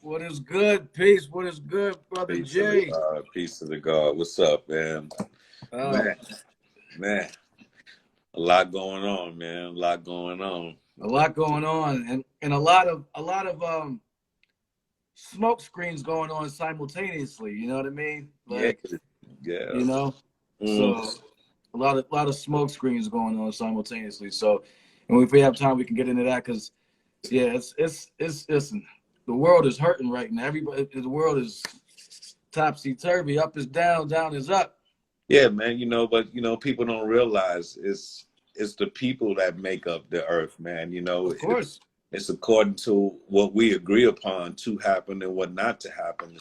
What is good? Peace. What is good, Brother Peace to the J? God. Peace to the God. What's up, man? Uh, Man, man. A lot going on, man. A lot going on. a lot going on, and a lot of smoke screens going on simultaneously. You know what I mean? Yeah, Like, yeah. you know, so Mm. a lot of smoke screens going on simultaneously. So, and if we have time, we can get into that because yeah, it's listen, the world is hurting right now. Everybody, the world is topsy turvy. Up is down, down is up. Yeah, man. But people don't realize it's the people that make up the earth, man. Of course, It's according to what we agree upon to happen and what not to happen.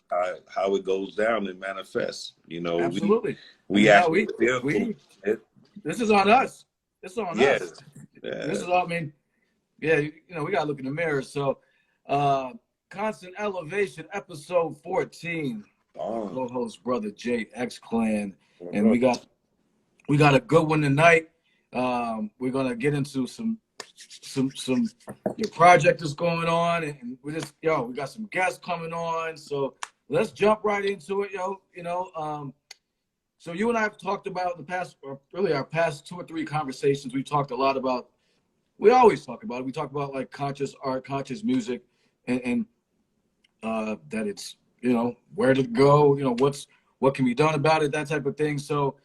How it goes down and manifests. absolutely. I We mean, hell, actually we fearful. we this is on us. It's on us. Yes. This Yeah. is all. I mean, yeah, we gotta look in the mirror. So, uh, constant elevation, episode 14. Oh. Co-host Brother J X Clan, and Uh-huh. we got a good one tonight. We're gonna get into some your project is going on, and we got some guests coming on. So let's jump right into it, yo. So you and I have talked about the past, or really our past 2 or 3 conversations. We talked a lot about. We always talk about it. We talk about like conscious art, conscious music, and that it's where to go. What can be done about it, that type of thing. So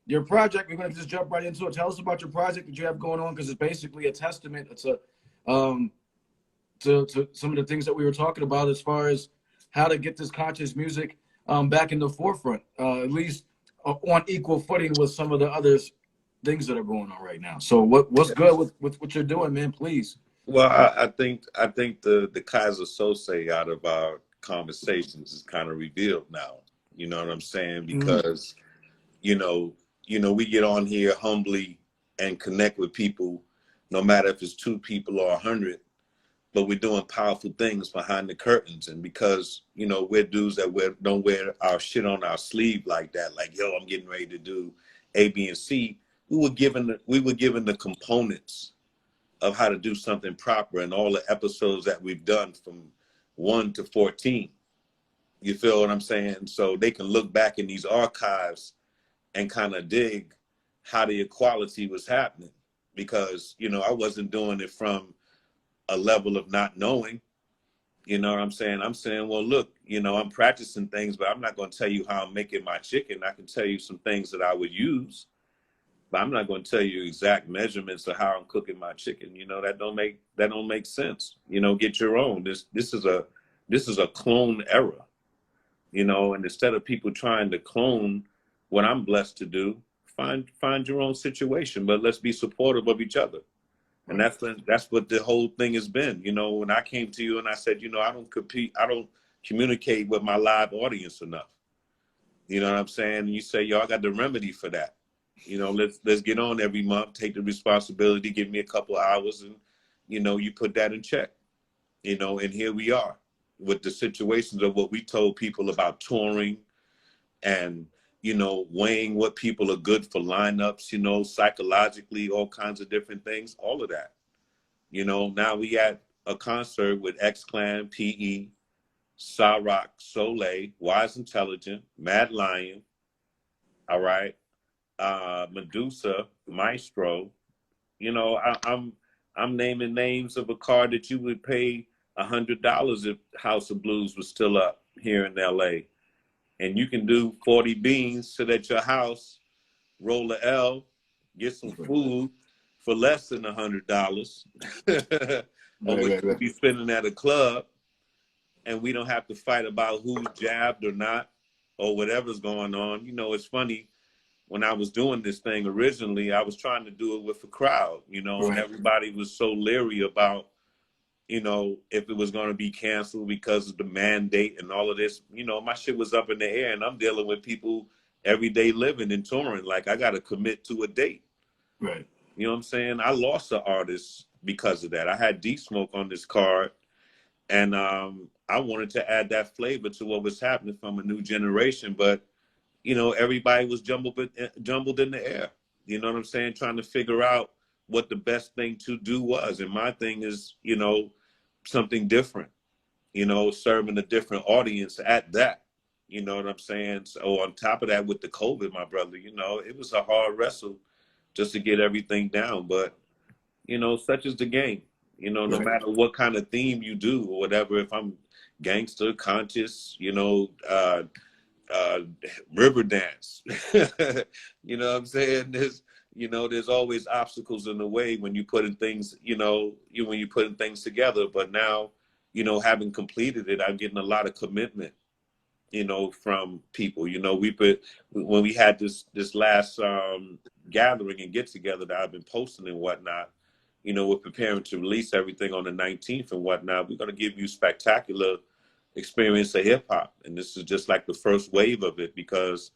your project. We're going to just jump right into it. Tell us about your project that you have going on because it's basically a testament. It's a to some of the things that we were talking about as far as how to get this conscious music back in the forefront, at least on equal footing with some of the other things that are going on right now. So what's good with what you're doing, man? Please. Well, I think the Kaiser Sose out of our conversations is kind of revealed now. You know what I'm saying? Mm, Because you know, we get on here humbly and connect with people, no matter if it's 2 people or 100. But we're doing powerful things behind the curtains, and because we're dudes that don't wear our shit on our sleeve like that. Like, yo, I'm getting ready to do A, B, and C. We were given the components of how to do something proper in all the episodes that we've done from 1 to 14. You feel what I'm saying? So they can look back in these archives and kind of dig how the equality was happening. Because, I wasn't doing it from a level of not knowing. You know what I'm saying? I'm saying, well, look, I'm practicing things, but I'm not going to tell you how I'm making my chicken. I can tell you some things that I would use, but I'm not going to tell you exact measurements of how I'm cooking my chicken. That don't make sense. Get your own. This is a clone era. And instead of people trying to clone what I'm blessed to do, find your own situation, but let's be supportive of each other. And right. that's what the whole thing has been. When I came to you and I said, I don't communicate with my live audience enough. You know what I'm saying? And you say, yo, I got the remedy for that. Let's get on every month, take the responsibility, give me a couple hours, and you put that in check. And here we are with the situations of what we told people about touring and weighing what people are good for lineups, psychologically, all kinds of different things, all of that. Now we at a concert with X Clan, PE, Sa-Roc, Soleil, Wise Intelligent, Mad Lion, all right, Medusa, Maestro. I'm naming names of a car that you would pay $100 if House of Blues was still up here in LA. And you can do 40 beans, sit at your house, roll a L, get some food for less than $100, or Right, what right, you could right. be spending at a club, and we don't have to fight about who's jabbed or not, or whatever's going on. It's funny. When I was doing this thing originally, I was trying to do it with a crowd, and Right. everybody was so leery about, if it was going to be canceled because of the mandate and all of this. My shit was up in the air, and I'm dealing with people every day living and touring. Like, I got to commit to a date. Right. You know what I'm saying? I lost an artist because of that. I had D Smoke on this card, and I wanted to add that flavor to what was happening from a new generation, but everybody was jumbled in the air. You know what I'm saying? Trying to figure out what the best thing to do was. And my thing is, something different. you know, serving a different audience at that. You know what I'm saying? So on top of that, with the COVID, my brother, you know, it was a hard wrestle just to get everything down. But, you know, such is the game. You know, no Right. matter what kind of theme you do or whatever, if I'm gangster, conscious, you know, uh, river dance. You know what I'm saying? There's always obstacles in the way when you putting things, when you putting things together. But now, you know, having completed it, I'm getting a lot of commitment, you know, from people. You know, when we had this last gathering and get together that I've been posting and whatnot, you know, we're preparing to release everything on the 19th and whatnot. We're going to give you spectacular experience of hip hop. And this is just like the first wave of it because,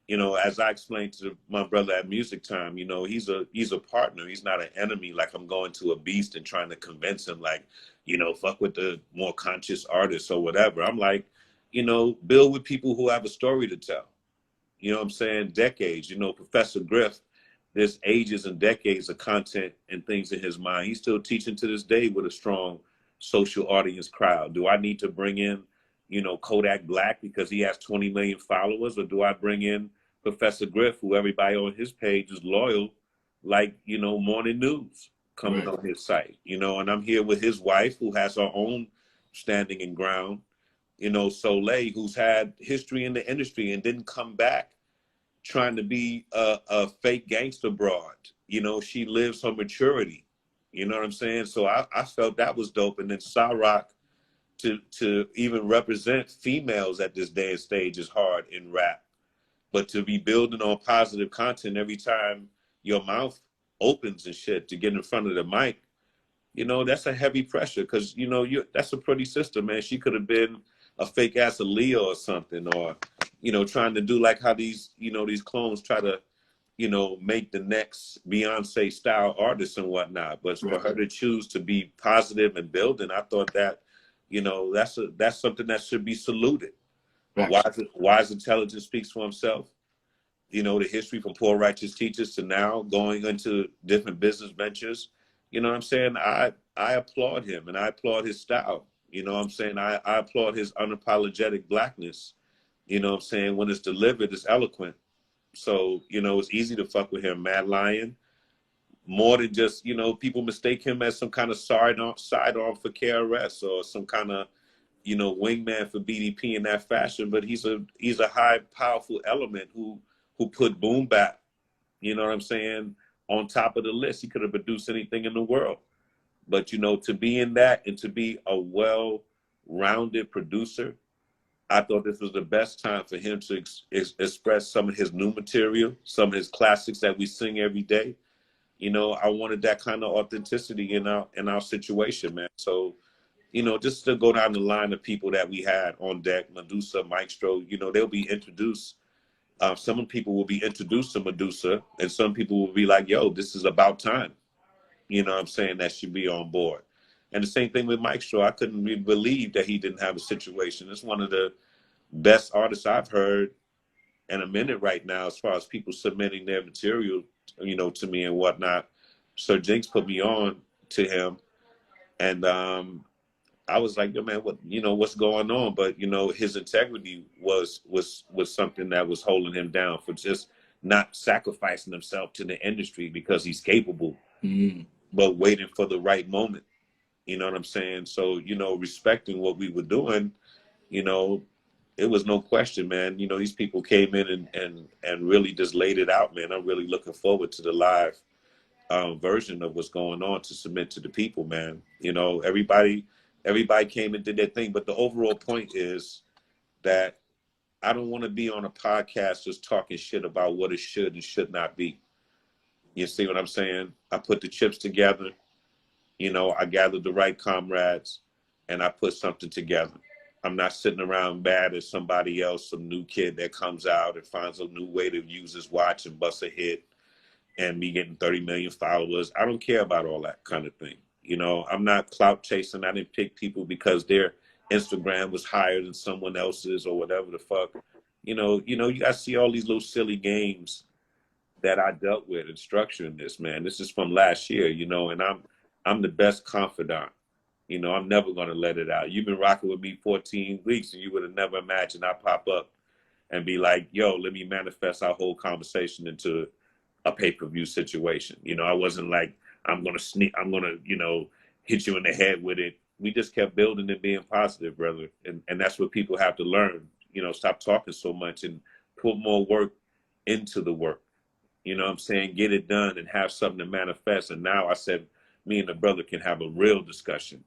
you know, as I explained to my brother at Music Time, you know, he's a partner. He's not an enemy. Like I'm going to a beast and trying to convince him like, you know, fuck with the more conscious artists or whatever. I'm like, you know, build with people who have a story to tell. You know what I'm saying? Decades. You know, Professor Griff, there's ages and decades of content and things in his mind. He's still teaching to this day with a strong social audience crowd. Do I need to bring in, you know, Kodak Black because he has 20 million followers? Or do I bring in Professor Griff, who everybody on his page is loyal, like, you know, Morning News coming Right. on his site, you know, and I'm here with his wife who has her own standing and ground, you know, Soleil, who's had history in the industry and didn't come back trying to be a fake gangster broad. You know, she lives her maturity. You know what I'm saying? So I felt that was dope. And then Sa-Roc to even represent females at this day and stage is hard in rap. But to be building on positive content every time your mouth opens and shit to get in front of the mic, you know, that's a heavy pressure because, you know, that's a pretty sister, man. She could have been a fake ass Aaliyah or something, or, you know, trying to do like how these, you know, these clones try to, you know, make the next Beyonce style artist and whatnot. But for her to choose to be positive and building, I thought that, you know, that's something that should be saluted. Right. Wise intelligence speaks for himself. You know, the history from poor righteous teachers to now going into different business ventures. You know what I'm saying? I applaud him and I applaud his style. You know what I'm saying? I applaud his unapologetic blackness. You know what I'm saying? When it's delivered, it's eloquent. So, you know, it's easy to fuck with him. Mad Lion, more than just, you know, people mistake him as some kind of sidearm for KRS or some kind of, you know, wingman for BDP in that fashion. But he's a high, powerful element who put boom bap, you know what I'm saying, on top of the list. He could have produced anything in the world. But, you know, to be in that and to be a well-rounded producer, I thought this was the best time for him to express some of his new material, some of his classics that we sing every day. You know, I wanted that kind of authenticity in our situation, man. So, you know, just to go down the line of people that we had on deck, Medusa, Maestro, you know, they'll be introduced. Some people will be introduced to Medusa, and some people will be like, yo, this is about time. You know what I'm saying? That should be on board. And the same thing with Maestro. I couldn't really believe that he didn't have a situation. It's one of the best artists I've heard in a minute right now as far as people submitting their material, you know, to me and whatnot. So Jinx put me on to him. And I was like, yo, man, what's going on? But, you know, his integrity was something that was holding him down for just not sacrificing himself to the industry because he's capable, but waiting for the right moment. You know what I'm saying? So, you know, respecting what we were doing, you know, it was no question, man. You know, these people came in and really just laid it out, man. I'm really looking forward to the live version of what's going on to submit to the people, man. You know, everybody came and did their thing. But the overall point is that I don't want to be on a podcast just talking shit about what it should and should not be. You see what I'm saying? I put the chips together. You know, I gathered the right comrades and I put something together. I'm not sitting around mad at somebody else, some new kid that comes out and finds a new way to use his watch and bust a hit and me getting 30 million followers. I don't care about all that kind of thing. You know, I'm not clout chasing. I didn't pick people because their Instagram was higher than someone else's or whatever the fuck. You guys see all these little silly games that I dealt with in structuring this, man. This is from last year, you know, and I'm the best confidant You know, I'm never going to let it out. You've been rocking with me 14 weeks, and you would have never imagined I pop up and be like, yo, let me manifest our whole conversation into a pay-per-view situation. You know, I wasn't like, I'm going to, you know, hit you in the head with it. We just kept building and being positive, brother. And that's what people have to learn. You know, stop talking so much and put more work into the work. You know what I'm saying? Get it done and have something to manifest. And now I said, me and the brother can have a real discussion.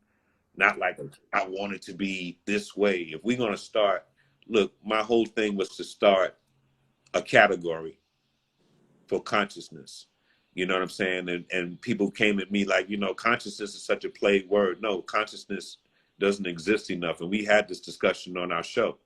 Not like I want it to be this way. If we're going to start, look, my whole thing was to start a category for consciousness. You know what I'm saying? And people came at me like, you know, consciousness is such a plague word. No, consciousness doesn't exist enough. And we had this discussion on our show.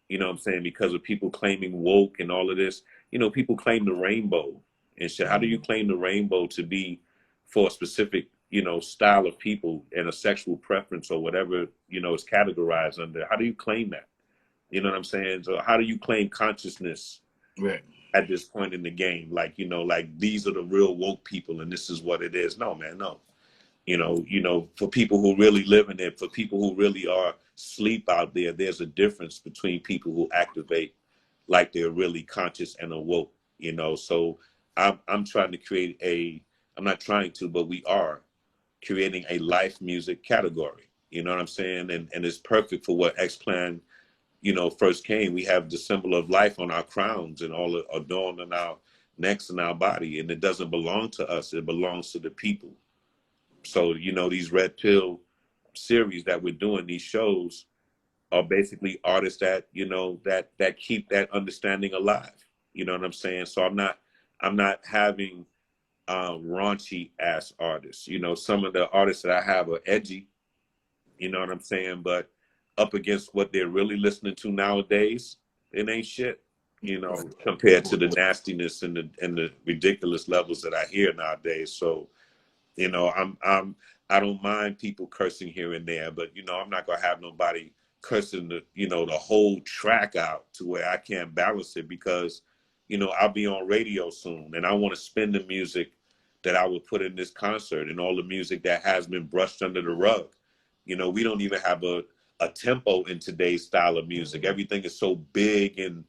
You know what I'm saying? Because of people claiming woke and all of this, you know, people claim the rainbow and shit. How do you claim the rainbow to be for a specific, you know, style of people and a sexual preference or whatever, you know, is categorized under? How do you claim that? You know what I'm saying? So how do you claim consciousness at this point in the game? Like, you know, like these are the real woke people and this is what it is. No, man, no. You know, for people who really live in it, for people who really are sleep out there, there's a difference between people who activate like they're really conscious and awoke, you know. So I'm trying to create I'm not trying to, but we are creating a life music category. You know what I'm saying? And it's perfect for what X-Plan, you know, first came. We have the symbol of life on our crowns and all adorned on our necks and our body. And it doesn't belong to us. It belongs to the people. So, you know, these Red Pill series that we're doing, these shows are basically artists that, you know, that keep that understanding alive. You know what I'm saying? So I'm not having raunchy ass artists. You know, some of the artists that I have are edgy, you know what I'm saying? But up against what they're really listening to nowadays, it ain't shit, you know, compared to the nastiness and the ridiculous levels that I hear nowadays. So, you know, I don't mind people cursing here and there, but you know, I'm not gonna have nobody cursing the whole track out to where I can't balance it because, you know, I'll be on radio soon and I want to spin the music that I would put in this concert and all the music that has been brushed under the rug. You know, we don't even have a tempo in today's style of music. Everything is so big and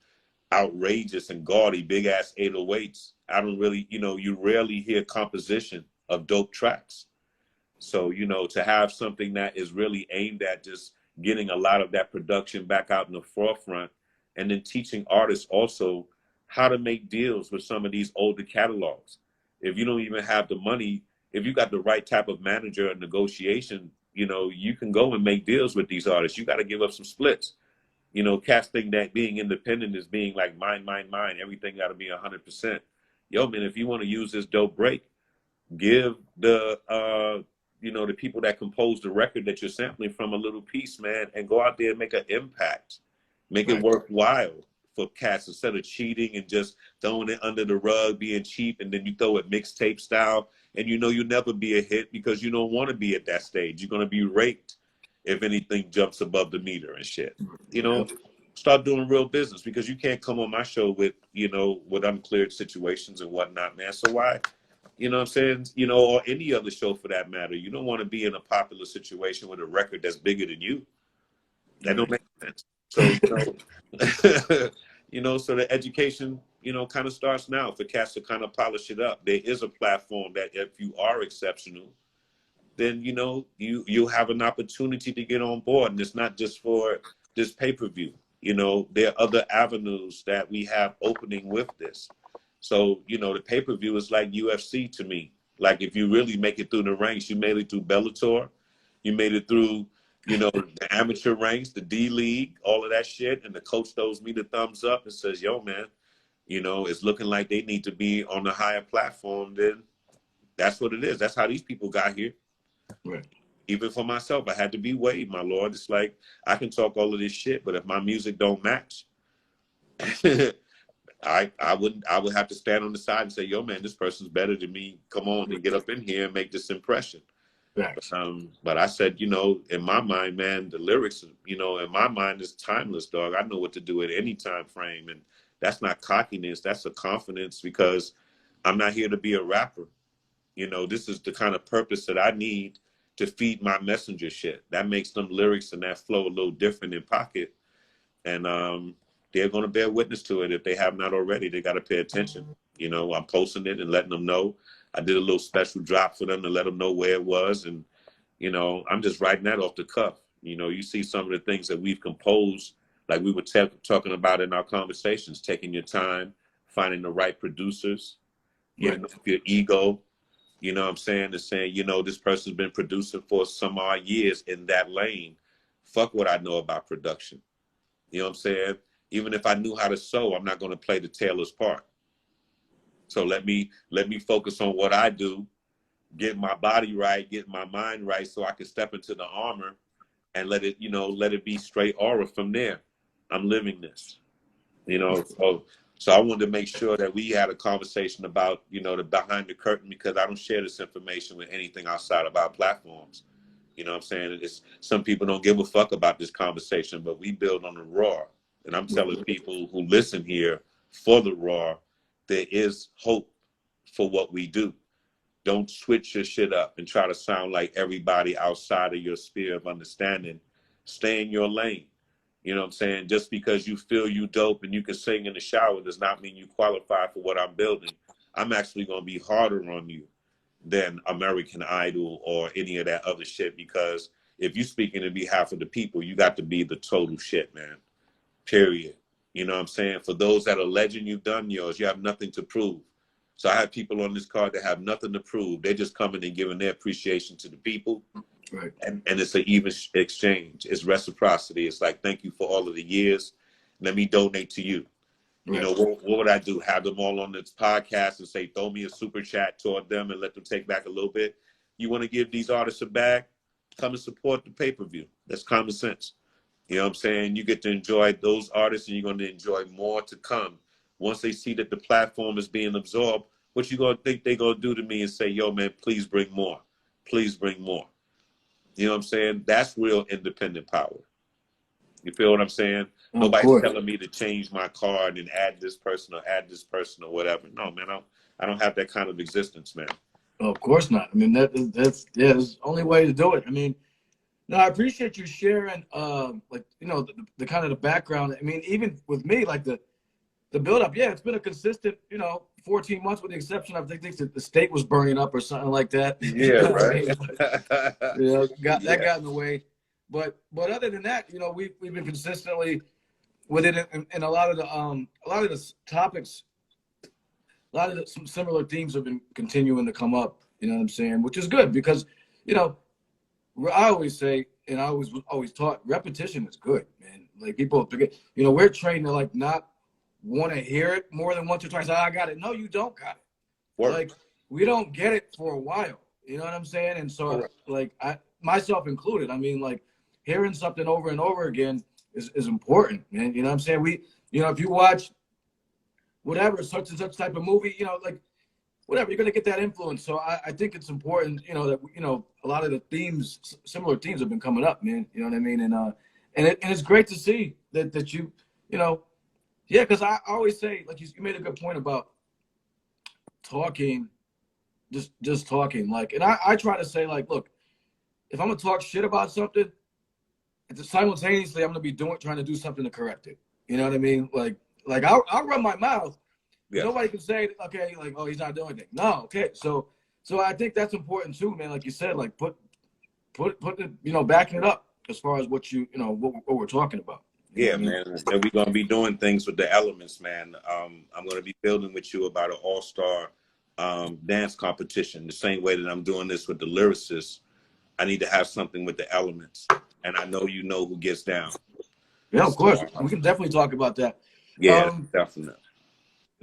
outrageous and gaudy, big ass 808s. I don't really, you know, you rarely hear composition of dope tracks. So, you know, to have something that is really aimed at just getting a lot of that production back out in the forefront and then teaching artists also how to make deals with some of these older catalogs. If you don't even have the money, if you got the right type of manager and negotiation, you know, you can go and make deals with these artists. You got to give up some splits. You know, cats think that being independent is being like mine. Everything got to be 100%. Yo, man, if you want to use this dope break, give the the people that compose the record that you're sampling from a little piece, man, and go out there and make an impact, make it worthwhile for cats instead of cheating and just throwing it under the rug, being cheap, and then you throw it mixtape style, and you know you'll never be a hit because you don't want to be at that stage. You're gonna be raped if anything jumps above the meter and shit. You know, start doing real business because you can't come on my show with with uncleared situations and whatnot, man. So why? You know what I'm saying? You know, or any other show for that matter. You don't want to be in a popular situation with a record that's bigger than you. That don't make sense. So, so the education, kind of starts now for cats to kind of polish it up. There is a platform that if you are exceptional, then, you'll have an opportunity to get on board. And it's not just for this pay-per-view. There are other avenues that we have opening with this. So, the pay-per-view is like UFC to me. Like if you really make it through the ranks, you made it through Bellator, you made it through, the amateur ranks, the D League, all of that shit. And the coach throws me the thumbs up and says, yo, man, it's looking like they need to be on a higher platform. Then that's what it is. That's how these people got here. Right. Even for myself, I had to be weighed, my Lord. It's like I can talk all of this shit, but if my music don't match, I would have to stand on the side and say, yo, man, this person's better than me. Come on and get up in here and make this impression. But I said, in my mind, man, the lyrics, in my mind is timeless, dog. I know what to do at any time frame. And that's not cockiness. That's a confidence because I'm not here to be a rapper. This is the kind of purpose that I need to feed my messenger shit. That makes them lyrics and that flow a little different in pocket. And they're going to bear witness to it. If they have not already, they got to pay attention. You know, I'm posting it and letting them know. I did a little special drop for them to let them know where it was. And, you know, I'm just writing that off the cuff. You know, you see some of the things that we've composed, like we were talking about in our conversations, taking your time, finding the right producers, giving up your ego. You know what I'm saying? And saying, you know, this person's been producing for some odd years in that lane. Fuck what I know about production. You know what I'm saying? Even if I knew how to sew, I'm not going to play the tailor's part. So let me focus on what I do, get my body right, get my mind right, so I can step into the armor and let it be straight aura from there. I'm living this, you know. So I wanted to make sure that we had a conversation about, you know, the behind the curtain, because I don't share this information with anything outside of our platforms. You know what I'm saying? It's, some people don't give a fuck about this conversation, but we build on the raw. And I'm telling people who listen here, for the raw, there is hope for what we do. Don't switch your shit up and try to sound like everybody outside of your sphere of understanding. Stay in your lane. You know what I'm saying? Just because you feel you dope and you can sing in the shower does not mean you qualify for what I'm building. I'm actually going to be harder on you than American Idol or any of that other shit, because if you're speaking in behalf of the people, you got to be the total shit, man. Period. You know what I'm saying? For those that are legend, you've done yours. You have nothing to prove. So I have people on this card that have nothing to prove. They're just coming and giving their appreciation to the people. Right. And it's an even exchange. It's reciprocity. It's like, thank you for all of the years. Let me donate to you. Right. You know, what would I do? Have them all on this podcast and say, throw me a super chat toward them and let them take back a little bit? You want to give these artists a bag? Come and support the pay-per-view. That's common sense. You know what I'm saying? You get to enjoy those artists, and you're going to enjoy more to come. Once they see that the platform is being absorbed, what you going to think they're going to do to me and say, yo, man, please bring more. Please bring more. You know what I'm saying? That's real independent power. You feel what I'm saying? Nobody's telling me to change my card and add this person or whatever. No, man, I don't have that kind of existence, man. Oh, of course not. I mean, that's the only way to do it. I mean, no, I appreciate you sharing, like, you know, the kind of the background. I mean, even with me, like the build-up, yeah, it's been a consistent, you know, 14 months with the exception of, I think the state was burning up or something like that. Yeah, right. But, you know, that got in the way. But other than that, you know, we've been consistently with it, and a lot of the topics, some similar themes have been continuing to come up. You know what I'm saying? Which is good, because, you know, I always say, and I always taught, repetition is good, man. Like, people forget, you know, we're trained to, like, not want to hear it more than once or twice. I got it. No, you don't got it. Word. Like, we don't get it for a while. You know what I'm saying? And so, like, I, myself included, I mean, like, hearing something over and over again is important, man. You know what I'm saying? You know, if you watch whatever, such and such type of movie, you know, like, whatever, you're going to get that influence. So I think it's important, you know, that, you know, a lot of the themes, similar themes have been coming up, man. You know what I mean? And it's great to see that you know, yeah, because I always say, like, you made a good point about talking, just talking. Like, and I try to say, like, look, if I'm going to talk shit about something, simultaneously I'm going to be trying to do something to correct it. You know what I mean? Like I'll run my mouth. Yeah. Nobody can say, okay, like, oh, he's not doing anything. No, okay. So I think that's important too, man. Like you said, like put the, you know, backing it up as far as what you know, what we're talking about. Yeah, man. And we're gonna be doing things with the elements, man. I'm gonna be building with you about an all-star dance competition. The same way that I'm doing this with the lyricists, I need to have something with the elements, and I know you know who gets down. Yeah, of course. We can definitely talk about that. Yeah, definitely.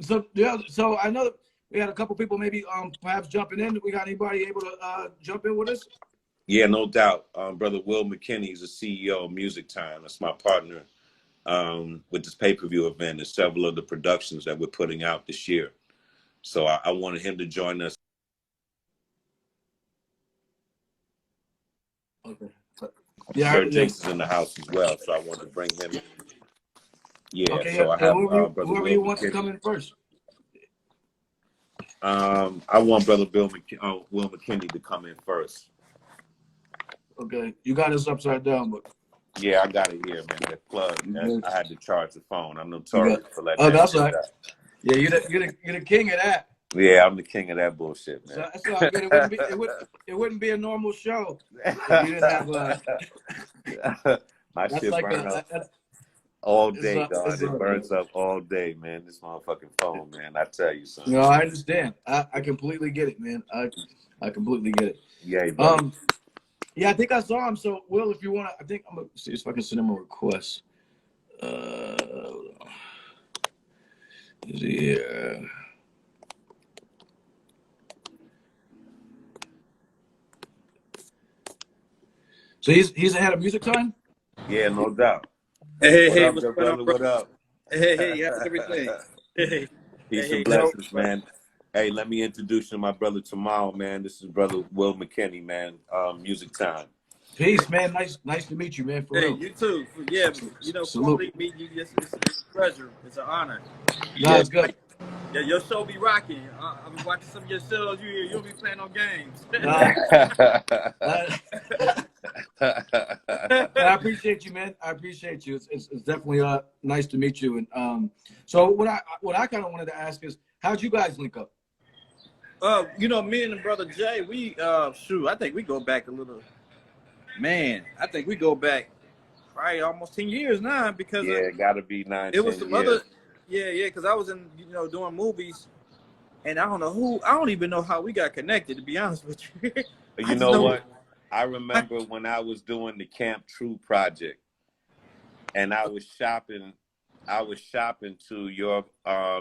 So yeah, so I know we had a couple people maybe perhaps jumping in. We got anybody able to jump in with us? Yeah, no doubt. Brother Will McKinney is the CEO of Music Time. That's my partner with this pay-per-view event and several of the productions that we're putting out this year. So I wanted him to join us. Okay. Yeah, Sir Jason's in the house as well, so I want to bring him in. Yeah, okay, so I have whoever you want to come in first. I want Brother Will McKinney to come in first. Okay, you got us upside down, but Yeah, I got it here, man. That plug. you I had to charge the phone. I'm got. notorious for letting Oh, that that's shit all right. die. Yeah, you're the king of that. Yeah, I'm the king of that bullshit, So man. that's all good. It wouldn't be a normal show if you didn't have My that's shit like burn a up that's all it's day, a God. it's It a burns up all day, man. This motherfucking phone, man. I tell you, son. you know, I understand. I completely get it, man. I completely get it. Yeah, brother. Yeah, I think I saw him. So Will, if you wanna I think I'm gonna see if I can send him a request. Is he here? So he's ahead of music time? Yeah, no doubt. Hey, What hey, up, what's good going on, brother? bro? What up? Hey, how's everything? Hey, Peace and hey, Yo, blessings, man. Hey, let me introduce you to my brother Tamal, man. This is brother Will McKinney, man. Music time. peace, man. Nice to meet you, man. For hey, real. you too. Yeah, Salute. formally meeting you, it's a pleasure. It's an honor. No, Yeah. it's good. Yeah, your show be rocking. I've been watching some of your shows. You'll be playing on games. I, I appreciate you, man. I appreciate you. It's definitely nice to meet you. And so what I kind of wanted to ask is, how'd you guys link up? Me and Brother J, we I think we go back a little. Man, I think we go back probably almost 10 years now because Yeah, gotta be 9, it was 10 some years. other. Yeah, because I was in doing movies. And I don't even know how we got connected, to be honest with you. You know what? I remember when I was doing the Camp True project and I was shopping to your,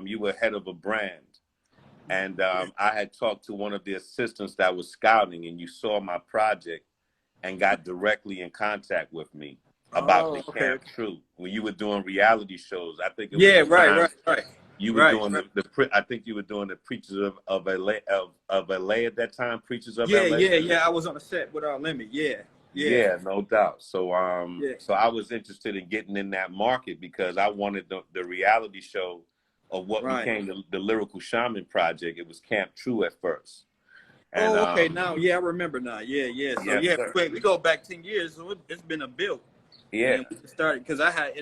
you were head of a brand. And I had talked to one of the assistants that was scouting and you saw my project and got directly in contact with me about the Camp True. When you were doing reality shows, I think it was right. You were doing I think you were doing the Preachers of LA at that time. Preachers of LA. Yeah. I was on a set with Limit. Yeah, no doubt. So so I was interested in getting in that market because I wanted the reality show of what became the Lyrical Shaman Project. It was Camp True at first. And, now I remember now. Yeah. So yes, we go back 10 years, so it's been a build. Yeah. And we started because I had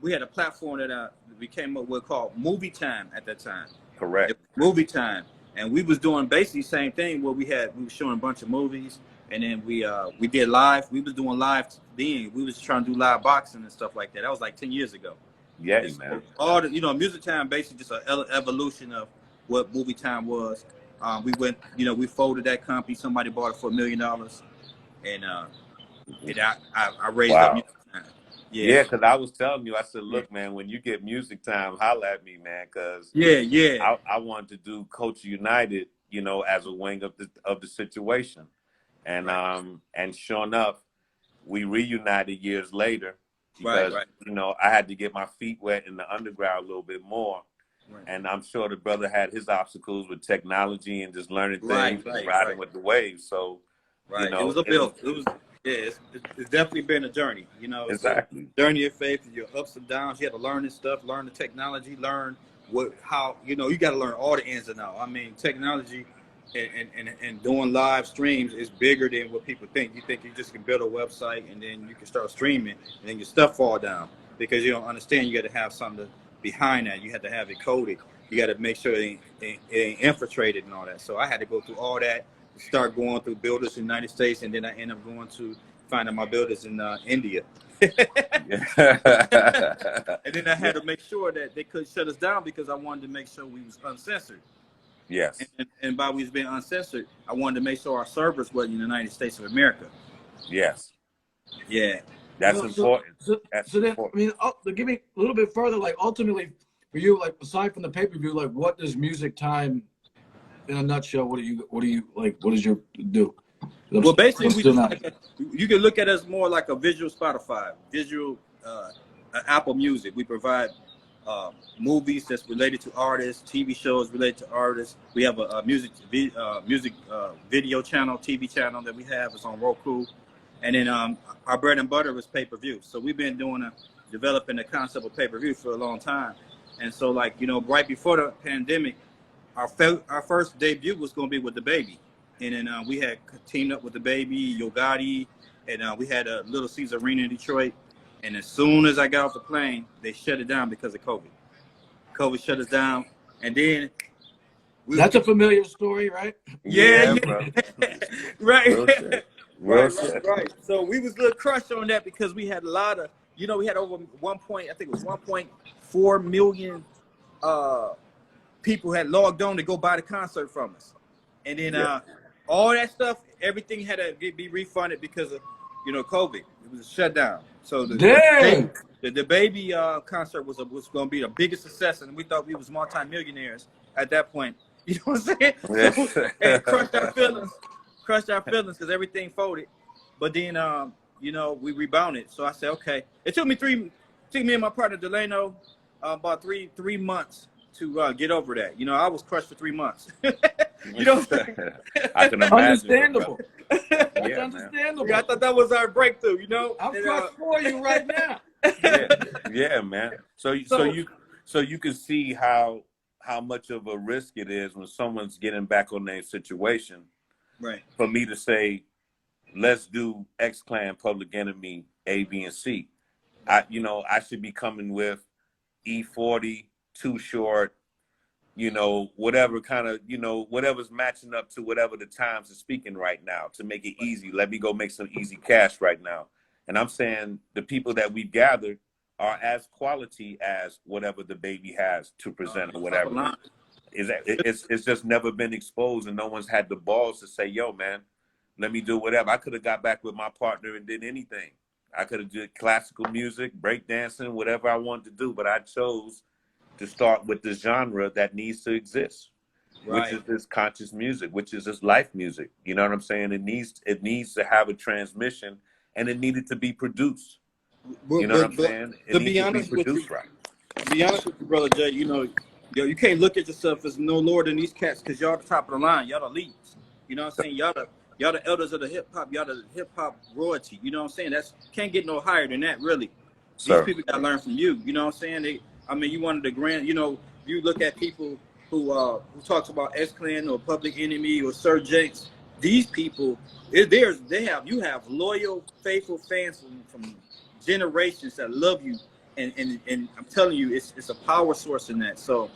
we had a platform that we came up with called Movie Time at that time. Correct. Movie Time, and we was doing basically the same thing where we were showing a bunch of movies, and then we did live. We was doing live then. We was trying to do live boxing and stuff like that. That was like 10 years ago. Yeah, and man. So all the Music Time basically just an evolution of what Movie Time was. We went, we folded that company. Somebody bought it for $1 million, and I raised up Music Time. Yeah, because I was telling you, I said, look, man, when you get Music Time, holla at me, man, because I wanted to do Cartridge United, as a wing of the situation, and and sure enough, we reunited years later because I had to get my feet wet in the underground a little bit more, and I'm sure the brother had his obstacles with technology and just learning things, and riding with the waves. So, it was a build. It's definitely been a journey. It's exactly a journey of faith. Your ups and downs. You had to learn this stuff, learn the technology, learn how you got to learn all the ins and outs. I mean, technology and doing live streams is bigger than what people think. You think you just can build a website and then you can start streaming and then your stuff fall down because you don't understand. You got to have something behind that. You have to have it coded. You got to make sure it ain't infiltrated and all that. So I had to go through all that. Start going through builders in the United States, and then I end up going to finding my builders in India. And then I had to make sure that they couldn't shut us down because I wanted to make sure we was uncensored. Yes. And by we was being uncensored, I wanted to make sure our servers were in the United States of America. Yes. Yeah. That's important. Then, I mean, to give me a little bit further, like ultimately for you, like aside from the pay-per-view, like what does Music Time in a nutshell, what do you like? What does your do? Well, basically, you can look at us more like a visual Spotify, visual Apple Music. We provide movies that's related to artists, TV shows related to artists. We have a music video channel, TV channel that we have. It's on Roku, and then our bread and butter is pay-per-view. So we've been developing the concept of pay-per-view for a long time, and so right before the pandemic. Our first debut was going to be with the baby. And then we had teamed up with the baby, Yo Gotti, and we had a Little Caesar Arena in Detroit. And as soon as I got off the plane, they shut it down because of COVID. COVID shut us down. And then that's a familiar story, right? Yeah. Bro. Right. Real shit. Right. So we was a little crushed on that because we had a lot of, we had over 1.4 million people had logged on to go buy the concert from us. And then all that stuff, everything had to be refunded because of, COVID. It was a shutdown. So the baby concert was going to be the biggest success, and we thought we was multi-millionaires at that point. You know what I'm saying? So, and crushed our feelings because everything folded. But then, we rebounded. So I said, okay. It took me and my partner Delano about three months to get over that. I was crushed for 3 months. I can imagine. Understandable. Yeah, understandable. I thought that was our breakthrough. I'm crushed for you right now. Yeah, man. So you can see how much of a risk it is when someone's getting back on their situation. Right. For me to say, let's do X Clan, Public Enemy, A, B, and C. I should be coming with E40, Too Short, whatever kind of, whatever's matching up to whatever the times are speaking right now to make it easy. Let me go make some easy cash right now. And I'm saying the people that we've gathered are as quality as whatever the baby has to present or whatever. It's just never been exposed, and no one's had the balls to say, yo, man, let me do whatever. I could have got back with my partner and did anything. I could have did classical music, breakdancing, whatever I wanted to do, but I chose to start with the genre that needs to exist, which is this conscious music, which is this life music. You know what I'm saying? It needs to have a transmission, and it needed to be produced. You know what I'm saying? It needs to be produced right. To be honest with you, Brother J, you can't look at yourself as no lower than these cats because y'all the top of the line. Y'all the leads. You know what I'm saying? Y'all the elders of the hip hop. Y'all the hip hop royalty. You know what I'm saying? Can't get no higher than that, really. These people got to learn from you. You know what I'm saying? You one of the grand. You look at people who talks about X Clan or Public Enemy or Sir Jakes. These people, you have loyal, faithful fans from generations that love you, and I'm telling you, it's a power source in that. So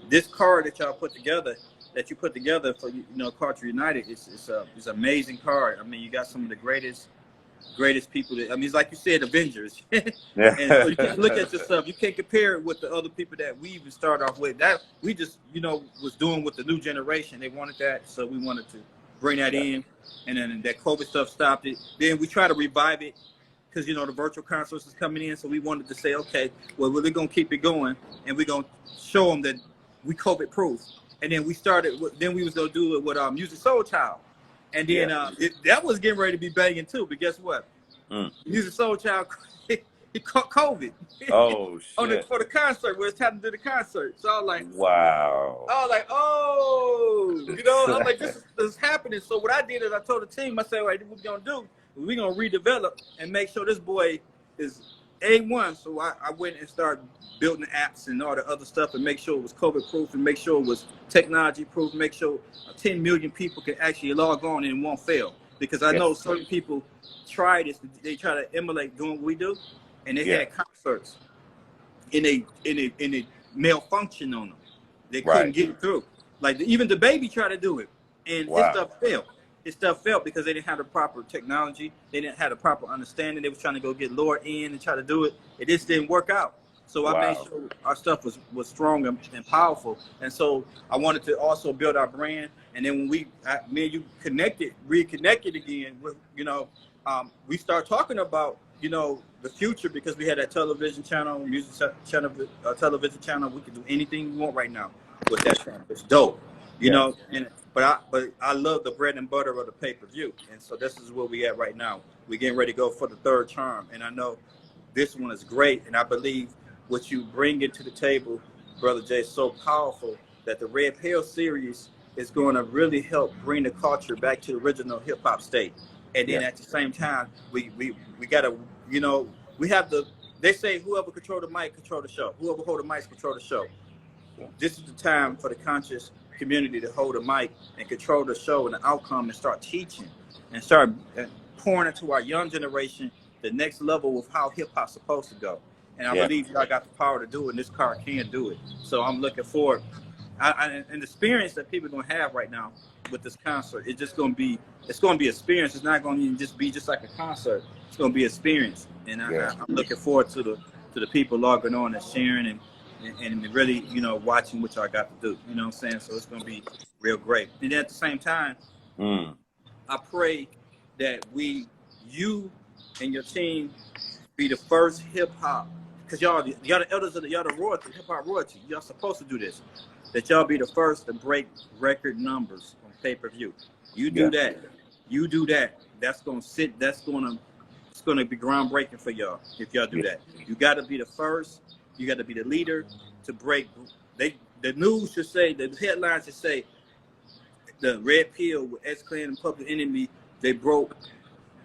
this card that y'all put together, for Cartridge United, it's an amazing card. I mean, you got some of the greatest people it's like you said, Avengers. And so you can't look at yourself, you can't compare it with the other people that we even started off with. That we just was doing with the new generation. They wanted that, so we wanted to bring that in, and then that COVID stuff stopped it. Then we try to revive it because the virtual concerts is coming in, so we wanted to say, okay, well, we're gonna keep it going, and we're gonna show them that we COVID proof. And then we was gonna do it with Music Soul Child, and then that was getting ready to be banging too. But guess what? Music Soul Child, he caught COVID. Oh shit! For the concert, where it's time to do the concert. So I was like, wow. I was like, oh, I'm like, this is happening. So what I did is I told the team, I said, all right, what we're gonna do? We're gonna redevelop and make sure this boy is A1. So I went and started building apps and all the other stuff and make sure it was COVID proof and make sure it was technology proof, make sure 10 million people can actually log on and it won't fail. Because I know certain people try this, they try to emulate doing what we do, and they had concerts and they malfunction on them. They couldn't get it through. Like even the baby tried to do it, and his stuff failed. His stuff failed because they didn't have the proper technology. They didn't have the proper understanding. They was trying to go get Laura in and try to do it. It just didn't work out. So I made sure our stuff was strong and powerful. And so I wanted to also build our brand. And then when me and you reconnected again, we start talking about, the future, because we had that television channel, music channel, television channel. We can do anything we want right now with that channel. It's dope, you know. But I love the bread and butter of the pay-per-view. And so this is where we at right now. We're getting ready to go for the third term. And I know this one is great. And I believe what you bring into the table, Brother J, is so powerful that the Red Pill series is going to really help bring the culture back to the original hip hop state. And then at the same time, we got to, we have they say whoever control the mic, control the show. Whoever hold the mic, control the show. This is the time for the conscious community to hold a mic and control the show and the outcome and start teaching and start pouring into our young generation the next level of how hip hop's supposed to go. And I believe y'all got the power to do it, and this car can do it. So I'm looking forward. And the experience that people are gonna have right now with this concert, it's gonna be experience. It's not gonna just be just like a concert. It's gonna be experience. And I'm looking forward to the people logging on and sharing and really, you know, watching what y'all got to do. You know what I'm saying? So it's gonna be real great. And then at the same time, I pray that you and your team be the first hip hop, because y'all the elders of y'all the royalty, hip hop royalty. Y'all supposed to do this. That y'all be the first to break record numbers on pay-per-view. You do that. You do that. It's gonna be groundbreaking for y'all if y'all do that. You gotta be the first, you gotta be the leader to break. The news should say, the headlines should say, the Red Pill with X-Clan and Public Enemy, they broke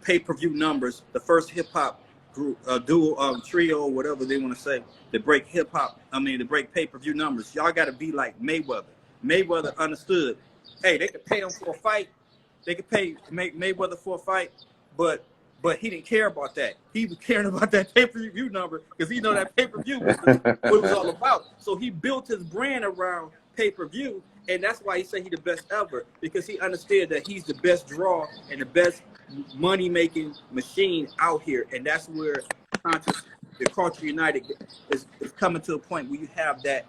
pay-per-view numbers, the first hip-hop group, duo, trio, whatever they want to say, to break to break pay-per-view numbers. Y'all got to be like Mayweather. Mayweather understood, hey, they could pay him for a fight. They could pay Mayweather for a fight, but he didn't care about that. He was caring about that pay-per-view number because he know that pay-per-view was what it was all about. So he built his brand around pay-per-view, and that's why he said he's the best ever, because he understood that he's the best draw and the best money-making machine out here. And that's where the Cartridge United is coming to a point where you have that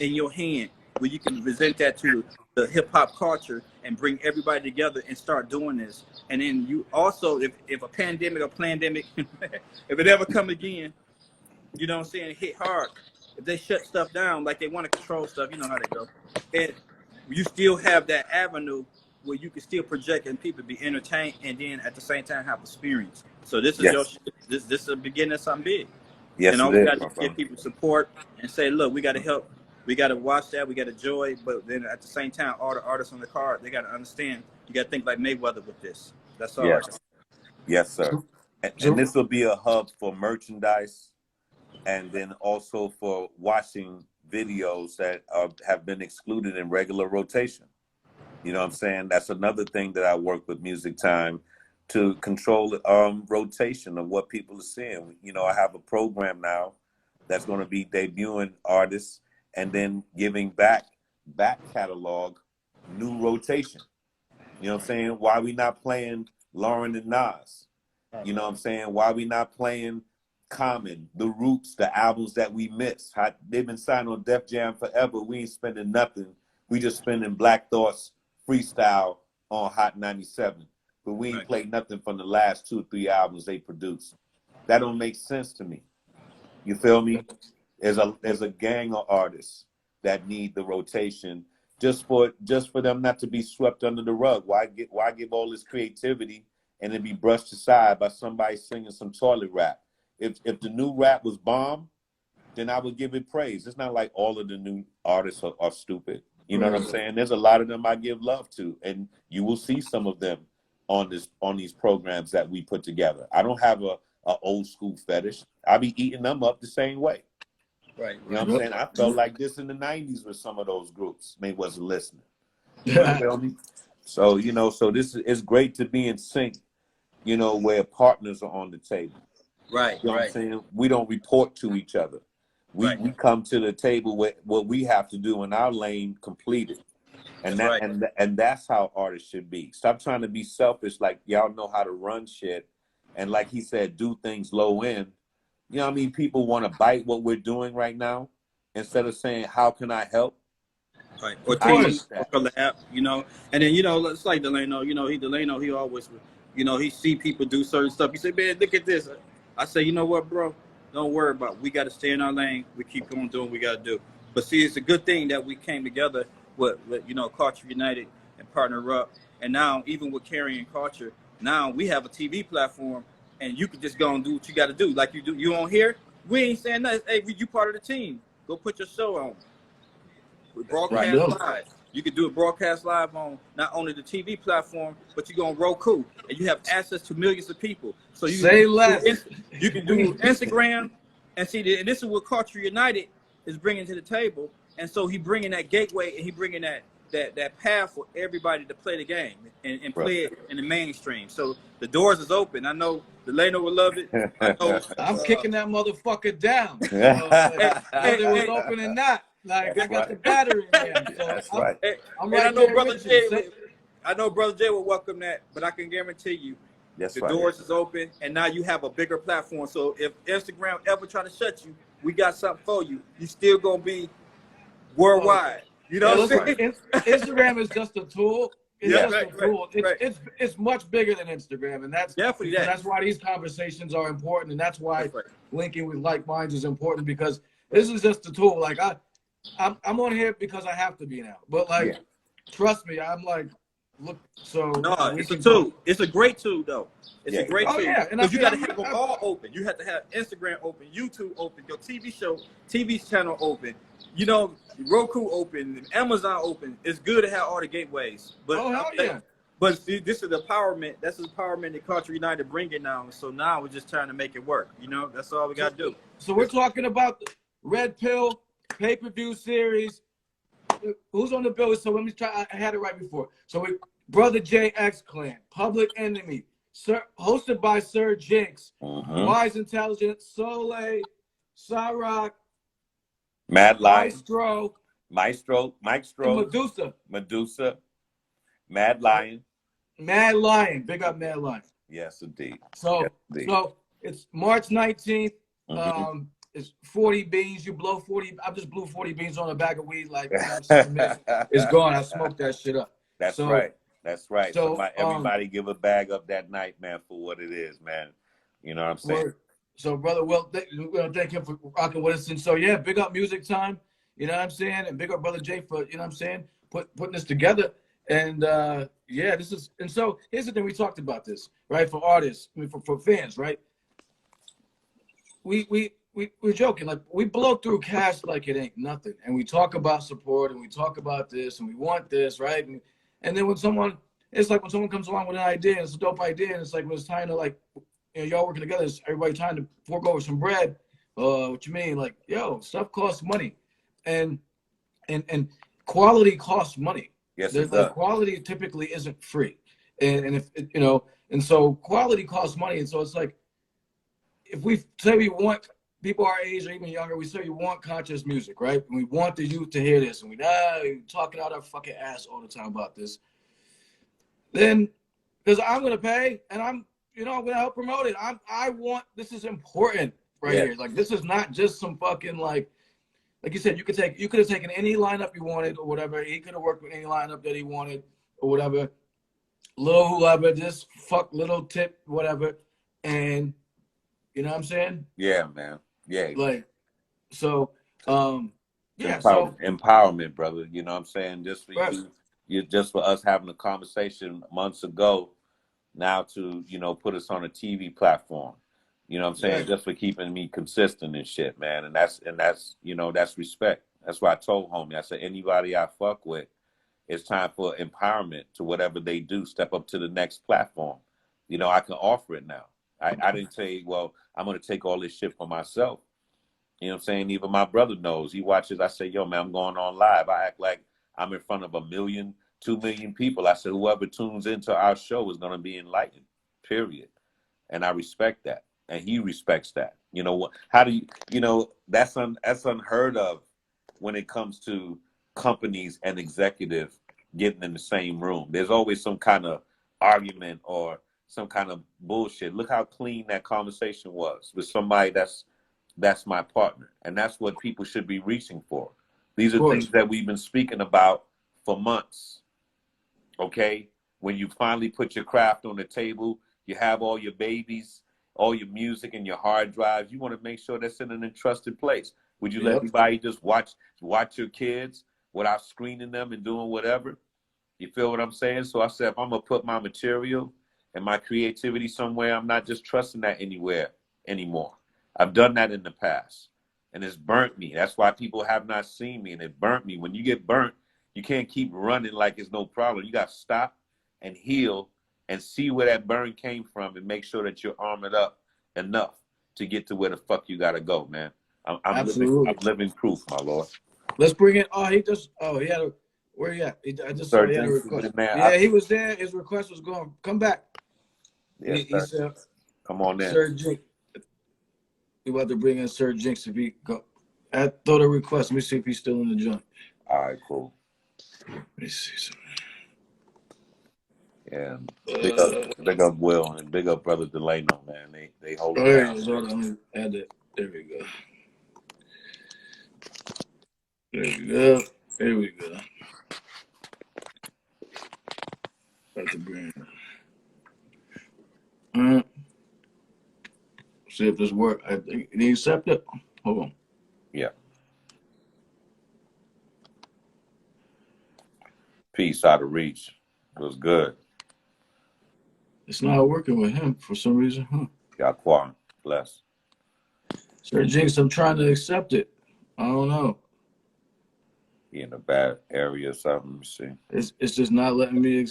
in your hand, where you can present that to the hip-hop culture and bring everybody together and start doing this. And then you also, if a pandemic or plandemic, if it ever come again, you know what I'm saying, hit hard, if they shut stuff down like they want to control stuff, you know how they go, and you still have that avenue where you can still project and people be entertained, and then at the same time have experience. So this is this is the beginning of something big. Yes, you know, we got to give people support and say, look, we got to help. We got to watch that. We got to enjoy. But then at the same time, all the artists on the card, they got to understand. You got to think like Mayweather with this. That's all. Yes, yes, sir. And this will be a hub for merchandise, and then also for watching videos that have been excluded in regular rotation. You know what I'm saying? That's another thing that I work with Music Time to control rotation of what people are seeing. You know, I have a program now that's going to be debuting artists and then giving back catalog, new rotation. You know what I'm saying? Why we not playing Lauren and Nas? You know what I'm saying? Why we not playing Common, The Roots, the albums that we missed? They've been signed on Def Jam forever. We ain't spending nothing. We just spending Black Thought's freestyle on Hot 97. But we ain't played nothing from the last 2 or 3 albums they produced. That don't make sense to me. You feel me? There's a gang of artists that need the rotation just for them not to be swept under the rug. Why give all this creativity and then be brushed aside by somebody singing some toilet rap? If the new rap was bomb, then I would give it praise. It's not like all of the new artists are stupid. You know what I'm saying? There's a lot of them I give love to, and you will see some of them on these programs that we put together. I don't have a old school fetish. I be eating them up the same way. Right. You know what I'm saying? I felt like this in the 90s with some of those groups. They wasn't listening. You feel me? So, you know, it's great to be in sync, you know, where partners are on the table. Right. You know what I'm saying? We don't report to each other. We come to the table with what we have to do in our lane completed. And and that's how artists should be. Stop trying to be selfish like y'all know how to run shit. And like he said, do things low end. You know what I mean? People want to bite what we're doing right now instead of saying, how can I help? Right. Or team, or collab, you know. And then, you know, it's like Delano, you know, he always, you know, he see people do certain stuff. He said, man, look at this. I say, you know what, bro? Don't worry about it. We got to stay in our lane. We keep going doing what we got to do. But see, it's a good thing that we came together with you know, Cartridge United and partner up. And now, even with carrying culture, now we have a TV platform, and you can just go and do what you got to do. Like you do, you on here, we ain't saying nothing. Hey, you part of the team. Go put your show on. We broadcast live. You can do a broadcast live on not only the TV platform, but you go on Roku, and you have access to millions of people. So you you can do Instagram, and see, and this is what Cartridge United is bringing to the table. And so he bringing that gateway, and he bringing that that path for everybody to play the game and play it in the mainstream. So the doors is open. I know Delano would love it. I know I'm kicking that motherfucker down. So, hey, whether it was hey, open or not, like That's I got right. the battery in there. So That's right. I'm and right I know there Brother with J. you. I know Brother J will welcome that, but I can guarantee you, That's the right. doors is open, and now you have a bigger platform. So if Instagram ever try to shut you, we got something for you. You still gonna be worldwide. You know what I'm Listen, saying? Instagram is just a tool. It's Yeah, just right, a tool. right. It's much bigger than Instagram, and that's Definitely because that. that's why these conversations are important, and that's why That's right. linking with like minds is important because this is just a tool. Like I'm on here because I have to be now, but like trust me, I'm like look. So No, we it's a can tool. talk. It's a great tool, though. It's a great tool. Yeah, and Because you got to I'm- have them all open. You have to have Instagram open, YouTube open, your TV channel open, you know, Roku open, Amazon open. It's good to have all the gateways. But hell yeah. But see, this is empowerment. That's the empowerment that Cartridge United bring it now. So now we're just trying to make it work. You know, that's all we got to do. So we're talking about the Red Pill pay-per-view series. Who's on the bill? So let me try. I had it right before. So Brother J X Clan, Public Enemy, hosted by Sir Jinx, Wise Intelligence, Soleil, Sa-Roc, Mad Lion, Maestro, and Medusa, Mad Lion. Mad Lion. Big up Mad Lion. Yes, indeed. So it's March 19th. Mm-hmm. It's 40 beans. You blow 40. I just blew 40 beans on a bag of weed. Like, you know, it's gone. I smoked that shit up. That's right. So everybody give a bag up that night, man, for what it is, man. You know what I'm saying? So, brother, well, thank him for rocking with us. And so, yeah, big up Music Time. You know what I'm saying? And big up Brother J for, you know what I'm saying, putting this together. And yeah, this is. And so here's the thing. We talked about this, right? For artists, I mean, for fans, right? We're joking, like we blow through cash like it ain't nothing, and we talk about support, and we talk about this, and we want this, right? And then when someone comes along with an idea, and it's a dope idea, and it's like when it's time to like, you know, y'all working together, it's everybody trying to fork over some bread. What you mean? Like, yo, stuff costs money, and quality costs money. Yes, the quality typically isn't free, and if you know, and so quality costs money, and so it's like if we say we want people our age or even younger, we say we want conscious music, right? And we want the youth to hear this, and we're talking out our fucking ass all the time about this. Then, because I'm gonna pay, and I'm gonna help promote it. I want this is important here. Like this is not just some fucking like you said. You could have taken any lineup you wanted or whatever. He could have worked with any lineup that he wanted or whatever. Little whoever, just fuck little tip whatever, and you know what I'm saying? Yeah, man. Yeah. Like, so, yeah. Empowerment, brother. You know what I'm saying? Just for right. you, just for us having a conversation months ago, now to, you know, put us on a TV platform. You know what I'm saying? Right. Just for keeping me consistent and shit, man. And that's, you know, that's respect. That's why I told homie, I said, anybody I fuck with, it's time for empowerment to whatever they do, step up to the next platform. You know, I can offer it now. I didn't say, well, I'm going to take all this shit for myself. You know what I'm saying? Even my brother knows. He watches. I say, yo, man, I'm going on live. I act like I'm in front of 1 million, 2 million people. I said, whoever tunes into our show is going to be enlightened, period. And I respect that. And he respects that. You know, how do you know, that's unheard of when it comes to companies and executives getting in the same room. There's always some kind of argument or some kind of bullshit. Look how clean that conversation was with somebody that's my partner. And that's what people should be reaching for. These are things that we've been speaking about for months. Okay? When you finally put your craft on the table, you have all your babies, all your music and your hard drives, you want to make sure that's in an entrusted place. Would you let everybody just watch your kids without screening them and doing whatever? You feel what I'm saying? So I said, if I'm going to put my material and my creativity somewhere, I'm not just trusting that anywhere anymore. I've done that in the past, and it's burnt me. That's why people have not seen me, and it burnt me. When you get burnt, you can't keep running like it's no problem. You got to stop and heal and see where that burn came from and make sure that you're armored up enough to get to where the fuck you got to go, man. I'm living proof, my lord. Let's bring it. He had Where he at? I just saw Sir he had a Jinx was request. in there. Yeah, he was there. His request was going, come back. Yes, He said, come on in. Sir Jinx. We about to bring in Sir Jinx if he go. I thought a request. Let me see if he's still in the joint. All right, cool. Let me see something. Yeah, big up Will and big up Brother Delano, man. They hold it There down. he is. Hold on, let me add it. There we go. There we go. There we go. About to bring it. See if this works. I think did he accept it? Hold on. Yeah. Peace out of reach. It was good. It's not working with him for some reason, huh? Yaquan, bless. Sir Jinx, I'm trying to accept it. I don't know. He in a bad area or something. Let me see. It's just not letting me.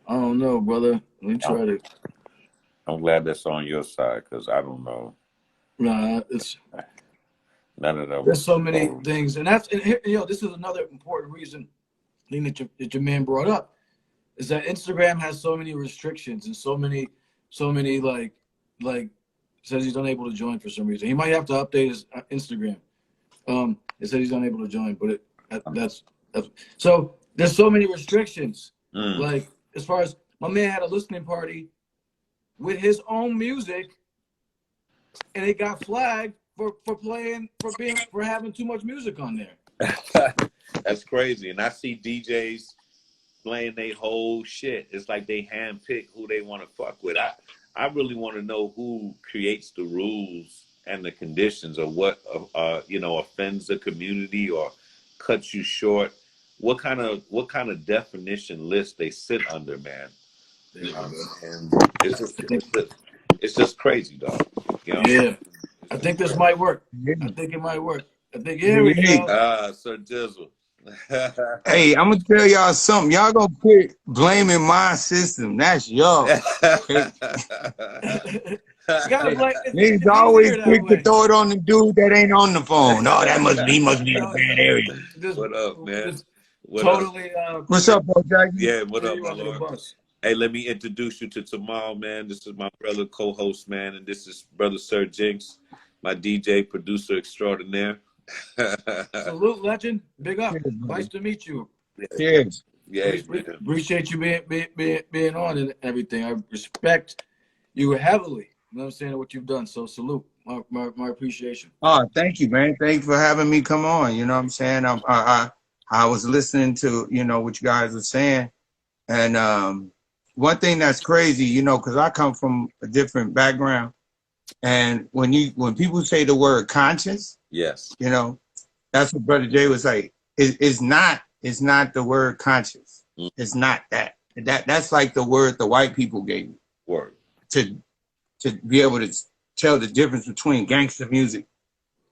I don't know, brother. Let me try to. I'm glad that's on your side because I don't know. Nah, it's None of them. there's so many things, and that's this is another important thing that your man brought up is that Instagram has so many restrictions and so many like says he's unable to join for some reason. He might have to update his Instagram. It says he's unable to join, but that's so there's so many restrictions. Like as far as my man had a listening party with his own music, and it got flagged for having too much music on there. That's crazy. And I see DJs playing their whole shit. It's like they handpick who they want to fuck with. I really want to know who creates the rules and the conditions of what offends the community or cuts you short. What kind of definition list they sit under, man? You know, and it's just crazy, dog. You know? Yeah, I think this might work. I think it might work. I think here we go. Sir Jizzle. Hey, I'm gonna tell y'all something. Y'all gonna quit blaming my system. That's y'all. Niggas always quick to throw it on the dude that ain't on the phone. Oh, that must be in a bad area. What up, man? What's up, bro, Jackie? Yeah, what up, my lord? Hey, let me introduce you to Tamal, man. This is my brother, co-host, man, and this is Brother Sir Jinx, my DJ, producer extraordinaire. Salute, legend. Big up. Nice to meet you. Cheers. Yeah, appreciate you being on and everything. I respect you heavily. You know what I'm saying? What you've done. So salute. My appreciation. Oh, thank you, man. Thank you for having me come on. You know what I'm saying? I was listening to, what you guys were saying. And one thing that's crazy, because I come from a different background. And when people say the word conscious, yes, that's what Brother J was like. It's not the word conscious. It's not that. That's like the word the white people gave me. Word. To be able to tell the difference between gangster music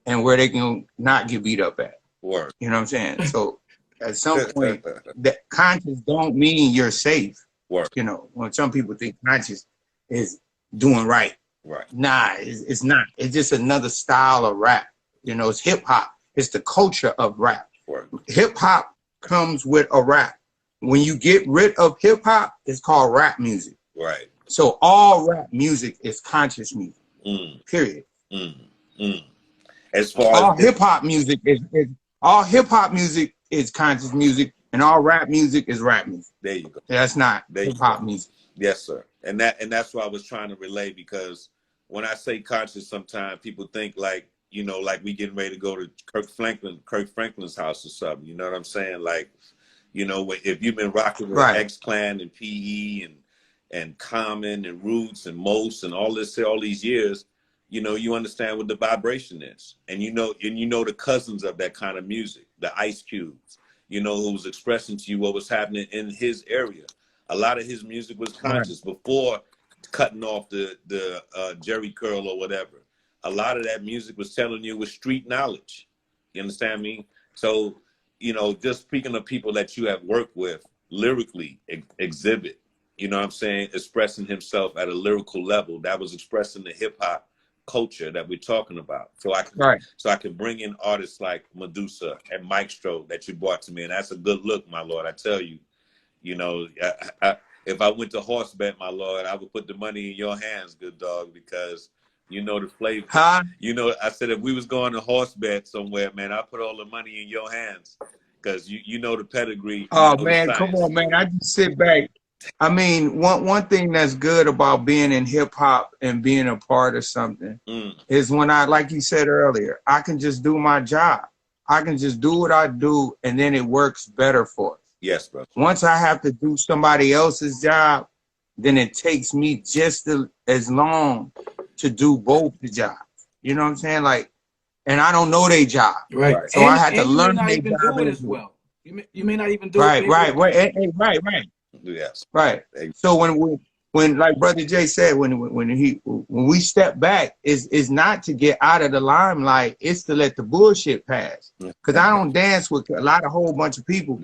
and where they can not get beat up at. Word. You know what I'm saying? So at some point, that conscious don't mean you're safe. Word. When some people think conscious is doing right. Right. Nah, it's not. It's just another style of rap. It's hip hop. It's the culture of rap. Hip hop comes with a rap. When you get rid of hip hop, it's called rap music. Right. So all rap music is conscious music. Period. As far all as hip hop music is conscious music, and all rap music is rap music. There you go. That's not hip hop music. Yes, sir. And that's what I was trying to relay, because when I say conscious, sometimes people think like we getting ready to go to Kirk Franklin's house or something. You know what I'm saying? Like, if you've been rocking with X-Clan and PE and Common and Roots and Most and all these years, you understand what the vibration is. And the cousins of that kind of music, the Ice Cubes, who was expressing to you what was happening in his area. A lot of his music was conscious before cutting off the Jerry curl or whatever. A lot of that music was telling you was street knowledge. You understand me? So, just speaking of people that you have worked with lyrically, exhibit, expressing himself at a lyrical level that was expressing the hip hop culture that we're talking about. So I can bring in artists like Medusa and Maestro that you brought to me, and that's a good look, my lord. I tell you, you know, if I went to horse bet, my lord, I would put the money in your hands, good dog, because you know the flavor. Huh? You know, I said if we was going to horse bet somewhere, man, I put all the money in your hands because you know the pedigree. Oh man, come on, man. I just sit back. I mean, one thing that's good about being in hip hop and being a part of something is when like you said earlier, I can just do my job. I can just do what I do, and then it works better for us. Yes, bro. Once I have to do somebody else's job, then it takes me just as long to do both the jobs. You know what I'm saying? Like, and I don't know their job. Right. So I had to learn their job. Do it as well. You may not even do it. Right. Yes. Right. So when like Brother J said, when we step back, is not to get out of the limelight, it's to let the bullshit pass. Because I don't dance with a whole bunch of people.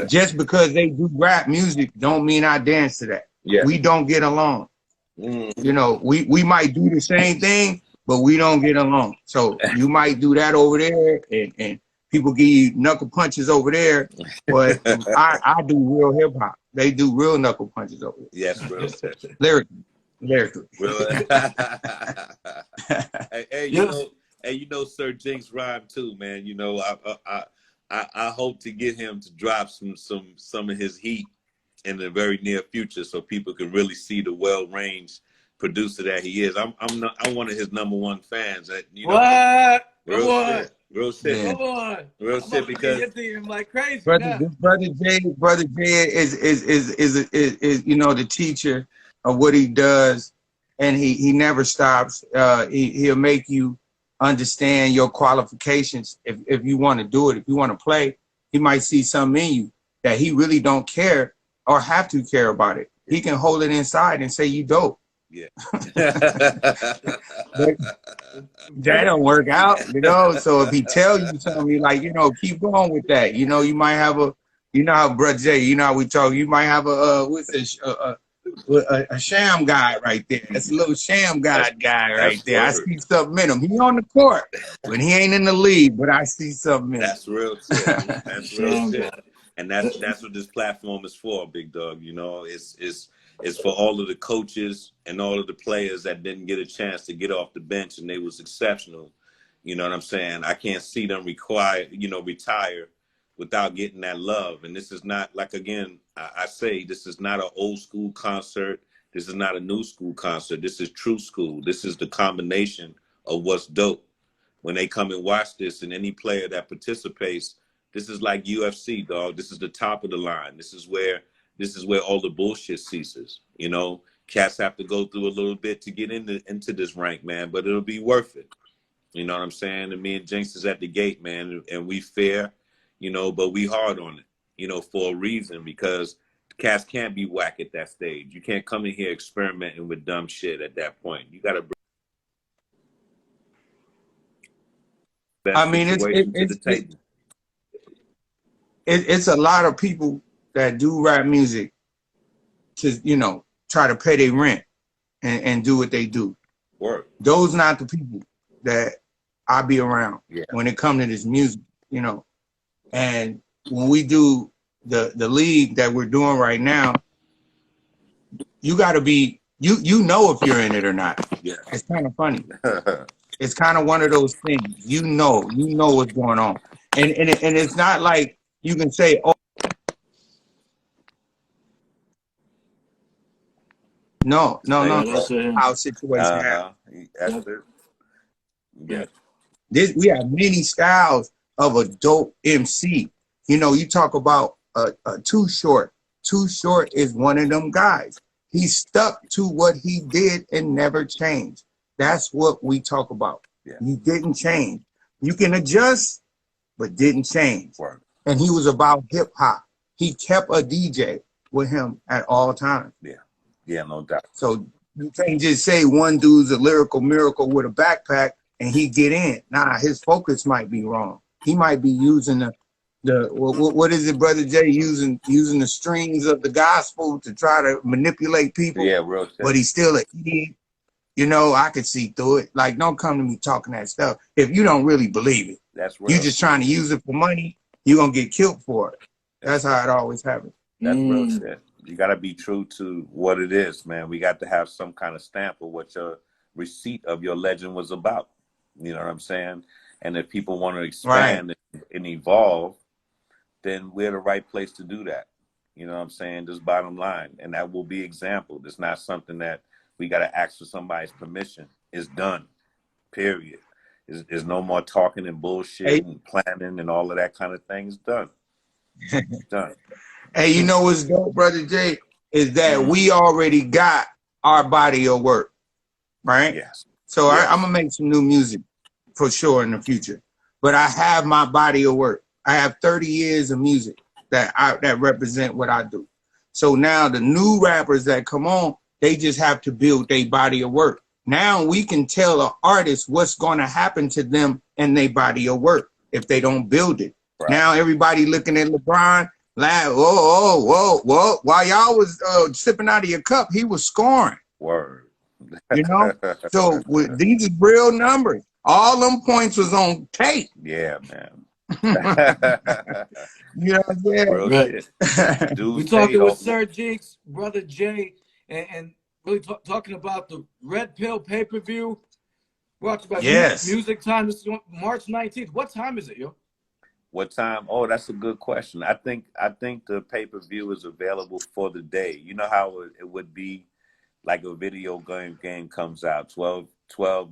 Just because they do rap music don't mean I dance to that. Yeah. We don't get along. You know, we might do the same thing, but we don't get along. So you might do that over there, and people give you knuckle punches over there, but I do real hip hop. They do real knuckle punches over there. Yes, bro. Lyrically. Hey, you know, Sir Jinx rhyme too, man. You know, I hope to get him to drop some of his heat in the very near future, so people can really see the well-ranged producer that he is. I'm one of his #1 fans. You know, what? Real shit. Come on. Real shit, because him like crazy. Brother J is you know, the teacher of what he does, and he never stops. He'll make you understand your qualifications if you want to do it. If you want to play, he might see something in you that he really don't care or have to care about it. He can hold it inside and say you dope. Yeah. But that don't work out, you know. So if he tell you something, you like, you know, keep going with that. You know, you might have you know how Brother J, you know how we talk. You might have a sham guy right there. That's a little sham guy right there. I see something in him. He on the court, but he ain't in the league. But I see something in him. That's real shit. That's real shit. And that's what this platform is for, big dog. You know, it's for all of the coaches and all of the players that didn't get a chance to get off the bench and they was exceptional. You know what I'm saying? I can't see them retire without getting that love. And this is not, like, again, I say, this is not an old school concert. This is not a new school concert. This is true school. This is the combination of what's dope. When they come and watch this, and any player that participates, this is like UFC, dog. This is the top of the line. This is where all the bullshit ceases. You know, cats have to go through a little bit to get into this rank, man, but it'll be worth it. You know what I'm saying? And me and Jinx is at the gate, man, and we fair, you know, but we hard on it, you know, for a reason, because cats can't be whack at that stage. You can't come in here experimenting with dumb shit at that point. You got to bring I mean, it's a lot of people that do rap music to, you know, try to pay their rent and do what they do. Work. Those not the people that I be around when it comes to this music, you know. And when we do the league that we're doing right now, you got to be, you know if you're in it or not. Yeah. It's kind of funny. It's kind of one of those things. You know what's going on. And it's not like you can say, oh, no. How situation happens. Yeah. We have many styles of a dope MC. You know, you talk about Too Short. Too Short is one of them guys. He stuck to what he did and never changed. That's what we talk about. Yeah. He didn't change. You can adjust, but didn't change. Right. And he was about hip hop. He kept a DJ with him at all times. Yeah. Yeah, no doubt. So you can't just say one dude's a lyrical miracle with a backpack and he get in. Nah, his focus might be wrong. He might be using what is it, Brother J, using the strings of the gospel to try to manipulate people. Yeah, real shit. But he's still an idiot. you know, I could see through it. Like, don't come to me talking that stuff if you don't really believe it. That's real. You just trying to use it for money, you're gonna get killed for it. That's how it always happens. That's real shit. You got to be true to what it is, man. We got to have some kind of stamp of what your receipt of your legend was about. You know what I'm saying? And if people want to expand and evolve, then we're the right place to do that. You know what I'm saying? Just bottom line. And that will be exampled. It's not something that we got to ask for somebody's permission. It's done, period. There's no more talking and bullshit and planning and all of that kind of thing. It's done. It's done. Hey, you know what's dope, Brother J, is that we already got our body of work, right? Yes. So I'm gonna make some new music for sure in the future. But I have my body of work. I have 30 years of music that represent what I do. So now the new rappers that come on, they just have to build their body of work. Now we can tell an artist what's gonna happen to them and their body of work if they don't build it. Right. Now everybody looking at LeBron. Like, whoa. While y'all was sipping out of your cup, he was scoring. Word. You know? So these are real numbers. All them points was on tape. Yeah, man. You know what I'm saying? Real shit. We're talking with Sir Jinx, Brother J, and really talking about the Red Pill pay-per-view. Brought to you by Music Time. This is March 19th. What time is it, yo? What time? Oh, that's a good question. I think the pay-per-view is available for the day. You know how it would be like a video game comes out 12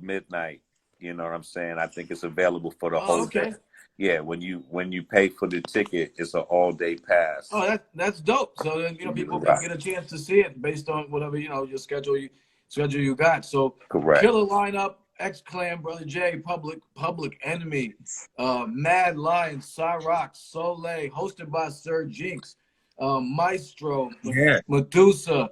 midnight. You know what I'm saying? I think it's available for the whole day. Yeah, when you pay for the ticket, it's an all-day pass. Oh, that's dope. So then people can get a chance to see it based on whatever your schedule you got. So correct. Killer lineup. X-Clan, Brother J, Public Enemy, Mad Lion, Sa-Roc, Soleil, hosted by Sir Jinx, Maestro, Medusa,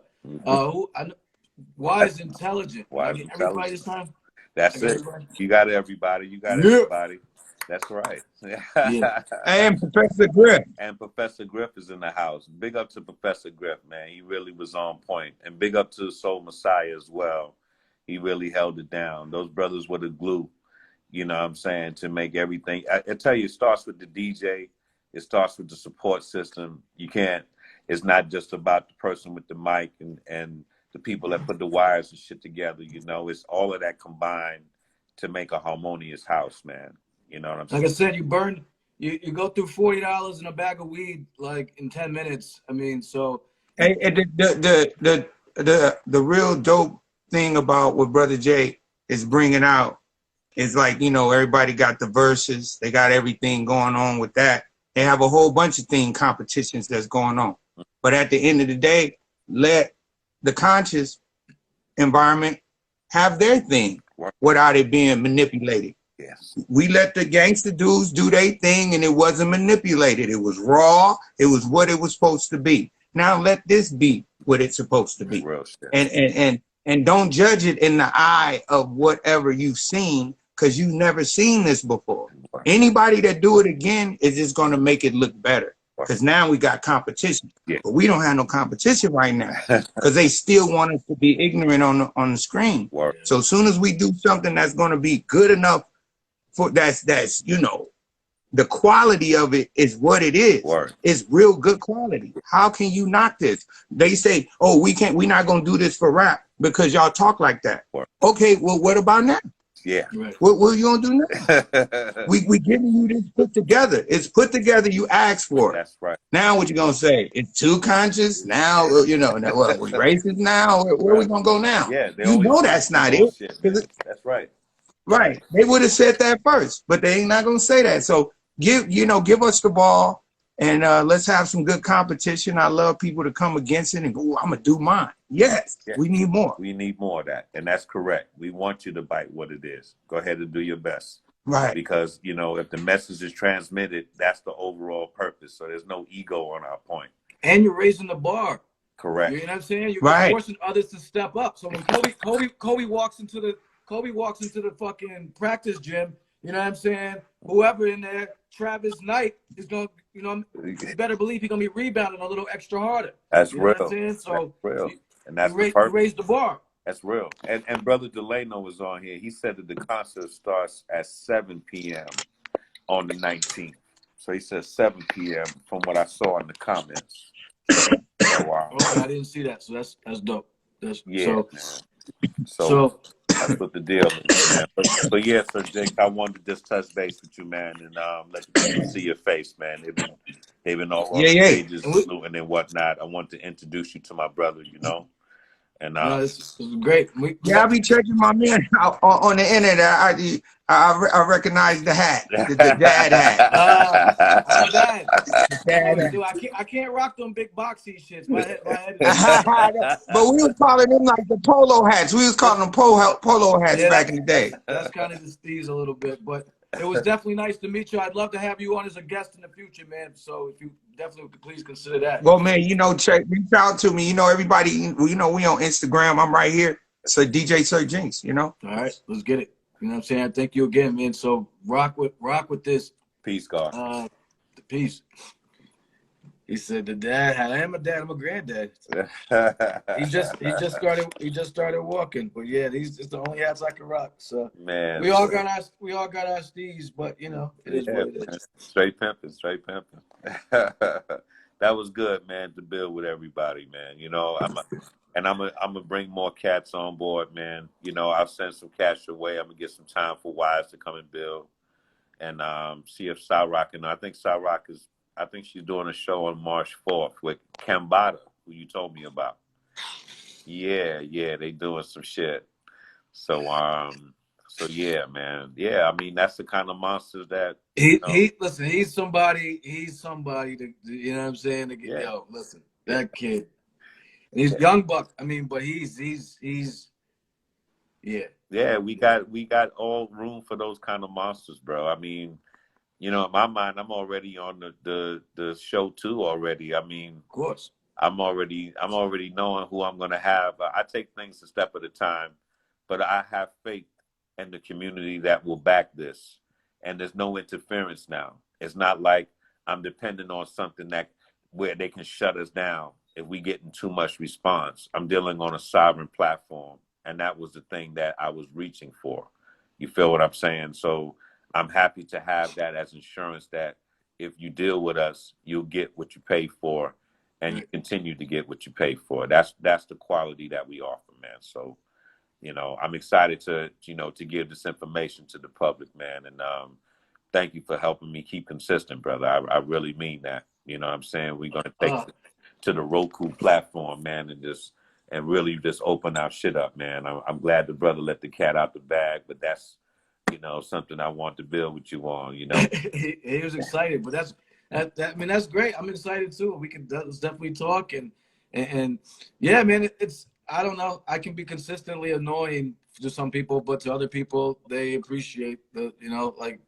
Wise Intelligent. Everybody this time? That's it. Everybody? You got everybody. You got everybody. That's right. And Professor Griff. And Professor Griff is in the house. Big up to Professor Griff, man. He really was on point. And big up to Soul Messiah as well. He really held it down. Those brothers were the glue, you know what I'm saying, to make everything. I tell you, it starts with the DJ. It starts with the support system. It's not just about the person with the mic and the people that put the wires and shit together, It's all of that combined to make a harmonious house, man. You know what I'm saying? Like I said, you go through $40 in a bag of weed, like, in 10 minutes. I mean, so. Hey, the real dope thing about what Brother J is bringing out is like, everybody got the verses, they got everything going on with that. They have a whole bunch of competitions that's going on. But at the end of the day, let the conscious environment have their thing without it being manipulated. Yes. We let the gangster dudes do their thing and it wasn't manipulated. It was raw. It was what it was supposed to be. Now let this be what it's supposed to be. Real shit. And don't judge it in the eye of whatever you've seen, because you've never seen this before. Right. Anybody that do it again is just going to make it look better, because now we got competition. Yeah. But we don't have no competition right now because they still want us to be ignorant on the screen. Right. So as soon as we do something that's going to be good enough for that's the quality of it is what it is. Word. It's real good quality. How can you knock this? They say, oh, we're not going to do this for rap because y'all talk like that. Word. Okay, well, what about now? Yeah. What are you going to do now? we giving you this put together. It's put together. You asked for it. That's right. Now what you going to say? It's too conscious? Now, now what, we racist now? Where are we going to go now? Yeah, that's not it. That's right. Right. They would have said that first, but they ain't not going to say that. So give us the ball and let's have some good competition. I love people to come against it and go, I'm going to do mine. Yes, we need more. We need more of that. And that's correct. We want you to bite what it is. Go ahead and do your best. Right. Because, if the message is transmitted, that's the overall purpose. So there's no ego on our point. And you're raising the bar. Correct. You know what I'm saying? You're forcing others to step up. So when Kobe walks into the fucking practice gym, you know what I'm saying? Whoever in there, Travis Knight is going to, you better believe he's going to be rebounding a little extra harder. That's you know real. What I'm saying? So that's real. And that's you raise the bar. That's real. And Brother Delano was on here. He said that the concert starts at 7 p.m. on the 19th. So he says 7 p.m. from what I saw in the comments. So wow. Okay, I didn't see that. So that's dope. That's Yeah, man. so That's what the deal is, man. But yeah, Sir Jake, I wanted to just touch base with you, man, and let the people see your face, man. They've been all on the Yeah. pages saluting and whatnot. I want to introduce you to my brother, you know. And this is great. Yeah, I be checking my man out on the internet. I recognize the hat, the dad hat. I'm a dad. The dad hat. Dude, I can't rock them big boxy shits. My head But we was calling them like the polo hats. We was calling them polo hats back in the day. That's kind of the steez a little bit, but it was definitely nice to meet you. I'd love to have you on as a guest in the future, man. So if you definitely could please consider that. Well, man, you know, reach out to me. You know, everybody, you know, we on Instagram. I'm right here. So DJ Sir Jinx, you know. All right, let's get it. You know what I'm saying? Thank you again, man. So rock with this. peace, God. The peace. He said, "The dad. I am a dad. I'm a granddad. He just started walking. But yeah, these is the only hats I can rock. So man, we all got our steez, but you know it is what it is. Straight pimping. That was good, man, to build with everybody, man. You know, I'm gonna bring more cats on board, man. You know, I'll send some cash away. I'm gonna get some time for Wise to come and build, and see if Sa-Roc, and I think Sa-Roc is. I think she's doing a show on March 4th with Kambata, who you told me about. Yeah, they doing some shit. So yeah, man. Yeah, I mean that's the kind of monsters that Listen, he's somebody to you know what I'm saying? To get, yo, listen, that kid. He's young buck. I mean, but he's yeah. Yeah, we got all room for those kind of monsters, bro. I mean, you know, in my mind, I'm already on the show too already. I mean, Of course. I'm already knowing who I'm gonna have. I take things a step at a time, but I have faith in the community that will back this. And there's no interference now. It's not like I'm dependent on something where they can shut us down if we getting too much response. I'm dealing on a sovereign platform, and that was the thing that I was reaching for. You feel what I'm saying? So I'm happy to have that as insurance that if you deal with us, you'll get what you pay for, and you continue to get what you pay for. That's the quality that we offer, man. So, you know, I'm excited to give this information to the public, man. And thank you for helping me keep consistent, brother. I really mean that. You know what I'm saying? We're going to take it to the Roku platform, man, and really just open our shit up, man. I'm glad the brother let the cat out the bag, but that's, you know, something I want to build with you on, you know. He was excited, but I mean, that's great. I'm excited too. Let's definitely talk and yeah, man, it's, I don't know. I can be consistently annoying to some people, but to other people, they appreciate like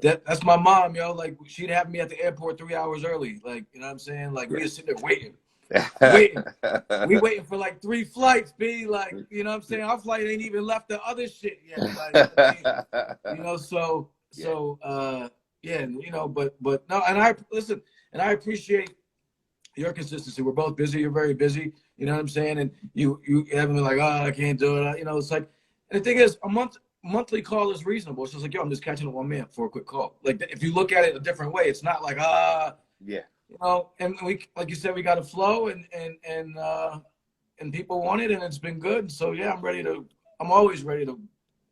that's my mom, yo. Like she'd have me at the airport 3 hours early. Like, you know what I'm saying? Like we just sit there waiting. We waiting for like 3 flights, B. Like, you know what I'm saying? Our flight ain't even left the other shit yet. Like, I mean, you know, yeah, you know, but no, and I appreciate your consistency. We're both busy. You're very busy. You know what I'm saying? And you haven't been like, oh, I can't do it. You know, it's like, and the thing is, monthly call is reasonable. It's just like, yo, I'm just catching up one man for a quick call. Like, if you look at it a different way, it's not like, yeah. You know, and we, like you said, we got a flow and people want it, and it's been good. So yeah, I'm always ready to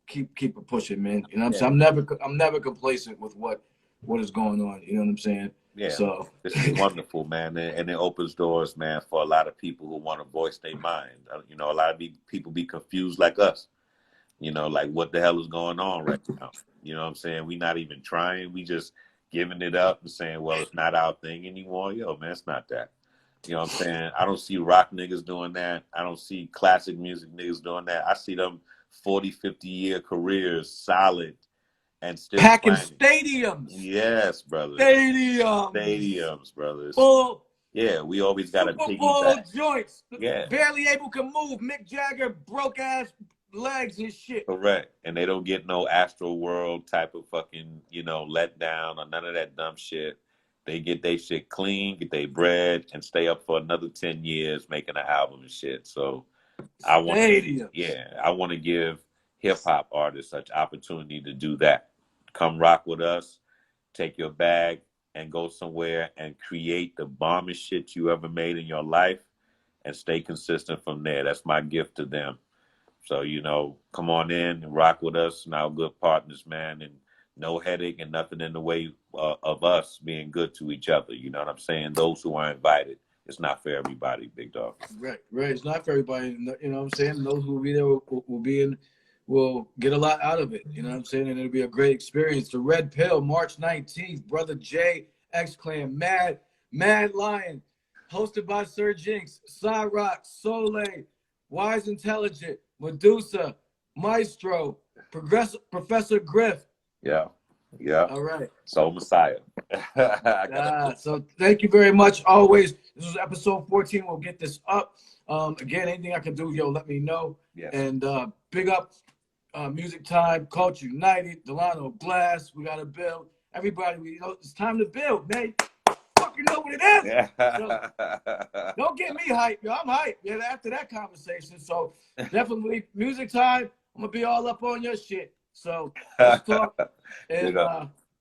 keep it pushing, man. You know what I'm saying? I'm never complacent with what is going on. You know what I'm saying? Yeah. So this is wonderful, man. And it opens doors, man, for a lot of people who want to voice their mind. You know, a lot of people be confused like us. You know, like what the hell is going on right now? You know what I'm saying? We not even trying. We just giving it up and saying, well, it's not our thing anymore. Yo, man, it's not that. You know what I'm saying? I don't see rock niggas doing that. I don't see classic music niggas doing that. I see them 40, 50-year careers solid and still packing playing. stadiums. Yes, brother. Stadiums, brothers. Full. Yeah, we always got to piggyback. Joints. Yeah. Barely able to move. Mick Jagger broke ass legs and shit. Correct. And they don't get no Astro World type of fucking, you know, let down or none of that dumb shit. They get their shit clean, get their bread, and stay up for another 10 years making an album and shit. So, I want, Stadiums. yeah, I want to give hip hop artists such opportunity to do that. Come rock with us, take your bag, and go somewhere and create the bombest shit you ever made in your life, and stay consistent from there. That's my gift to them. So, you know, come on in and rock with us, now good partners, man, and no headache and nothing in the way of us being good to each other. You know what I'm saying? Those who are invited. It's not for everybody, big dog. Right. It's not for everybody. You know what I'm saying? Those who will be there will get a lot out of it. You know what I'm saying? And it'll be a great experience. The Red Pill, March 19th. Brother J, X Clan, Mad Lion, hosted by Sir Jinx, Sa-Roc, Soleil, Wise Intelligent, Medusa, Maestro, Professor Griff. Yeah. All right. Soul Messiah. So thank you very much. Always, this was episode 14. We'll get this up. Again, anything I can do, yo, let me know. Yes. And big up Music Time, Cartridge United, Delano Glass. We got to build. Everybody, it's time to build, man. Fucking know what it is. Yeah. So, don't get me hyped, yo. I'm hyped, man, after that conversation. So definitely Music Time. I'm going to be all up on your shit. So let's talk. And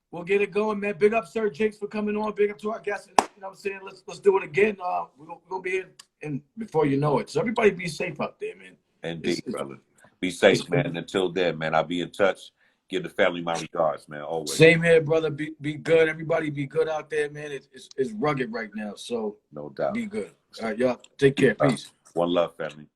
we'll get it going, man. Big up Sir Jinx for coming on. Big up to our guests. You know what I'm saying? Let's do it again. We're gonna be in before you know it. So everybody be safe out there, man. Indeed, brother. Be safe, man. Until then, man, I'll be in touch. Give the family my regards, man. Always. Same here, brother. Be good. Everybody be good out there, man. It's rugged right now. So no doubt. Be good. All right, y'all. Take care. Peace. One love, family.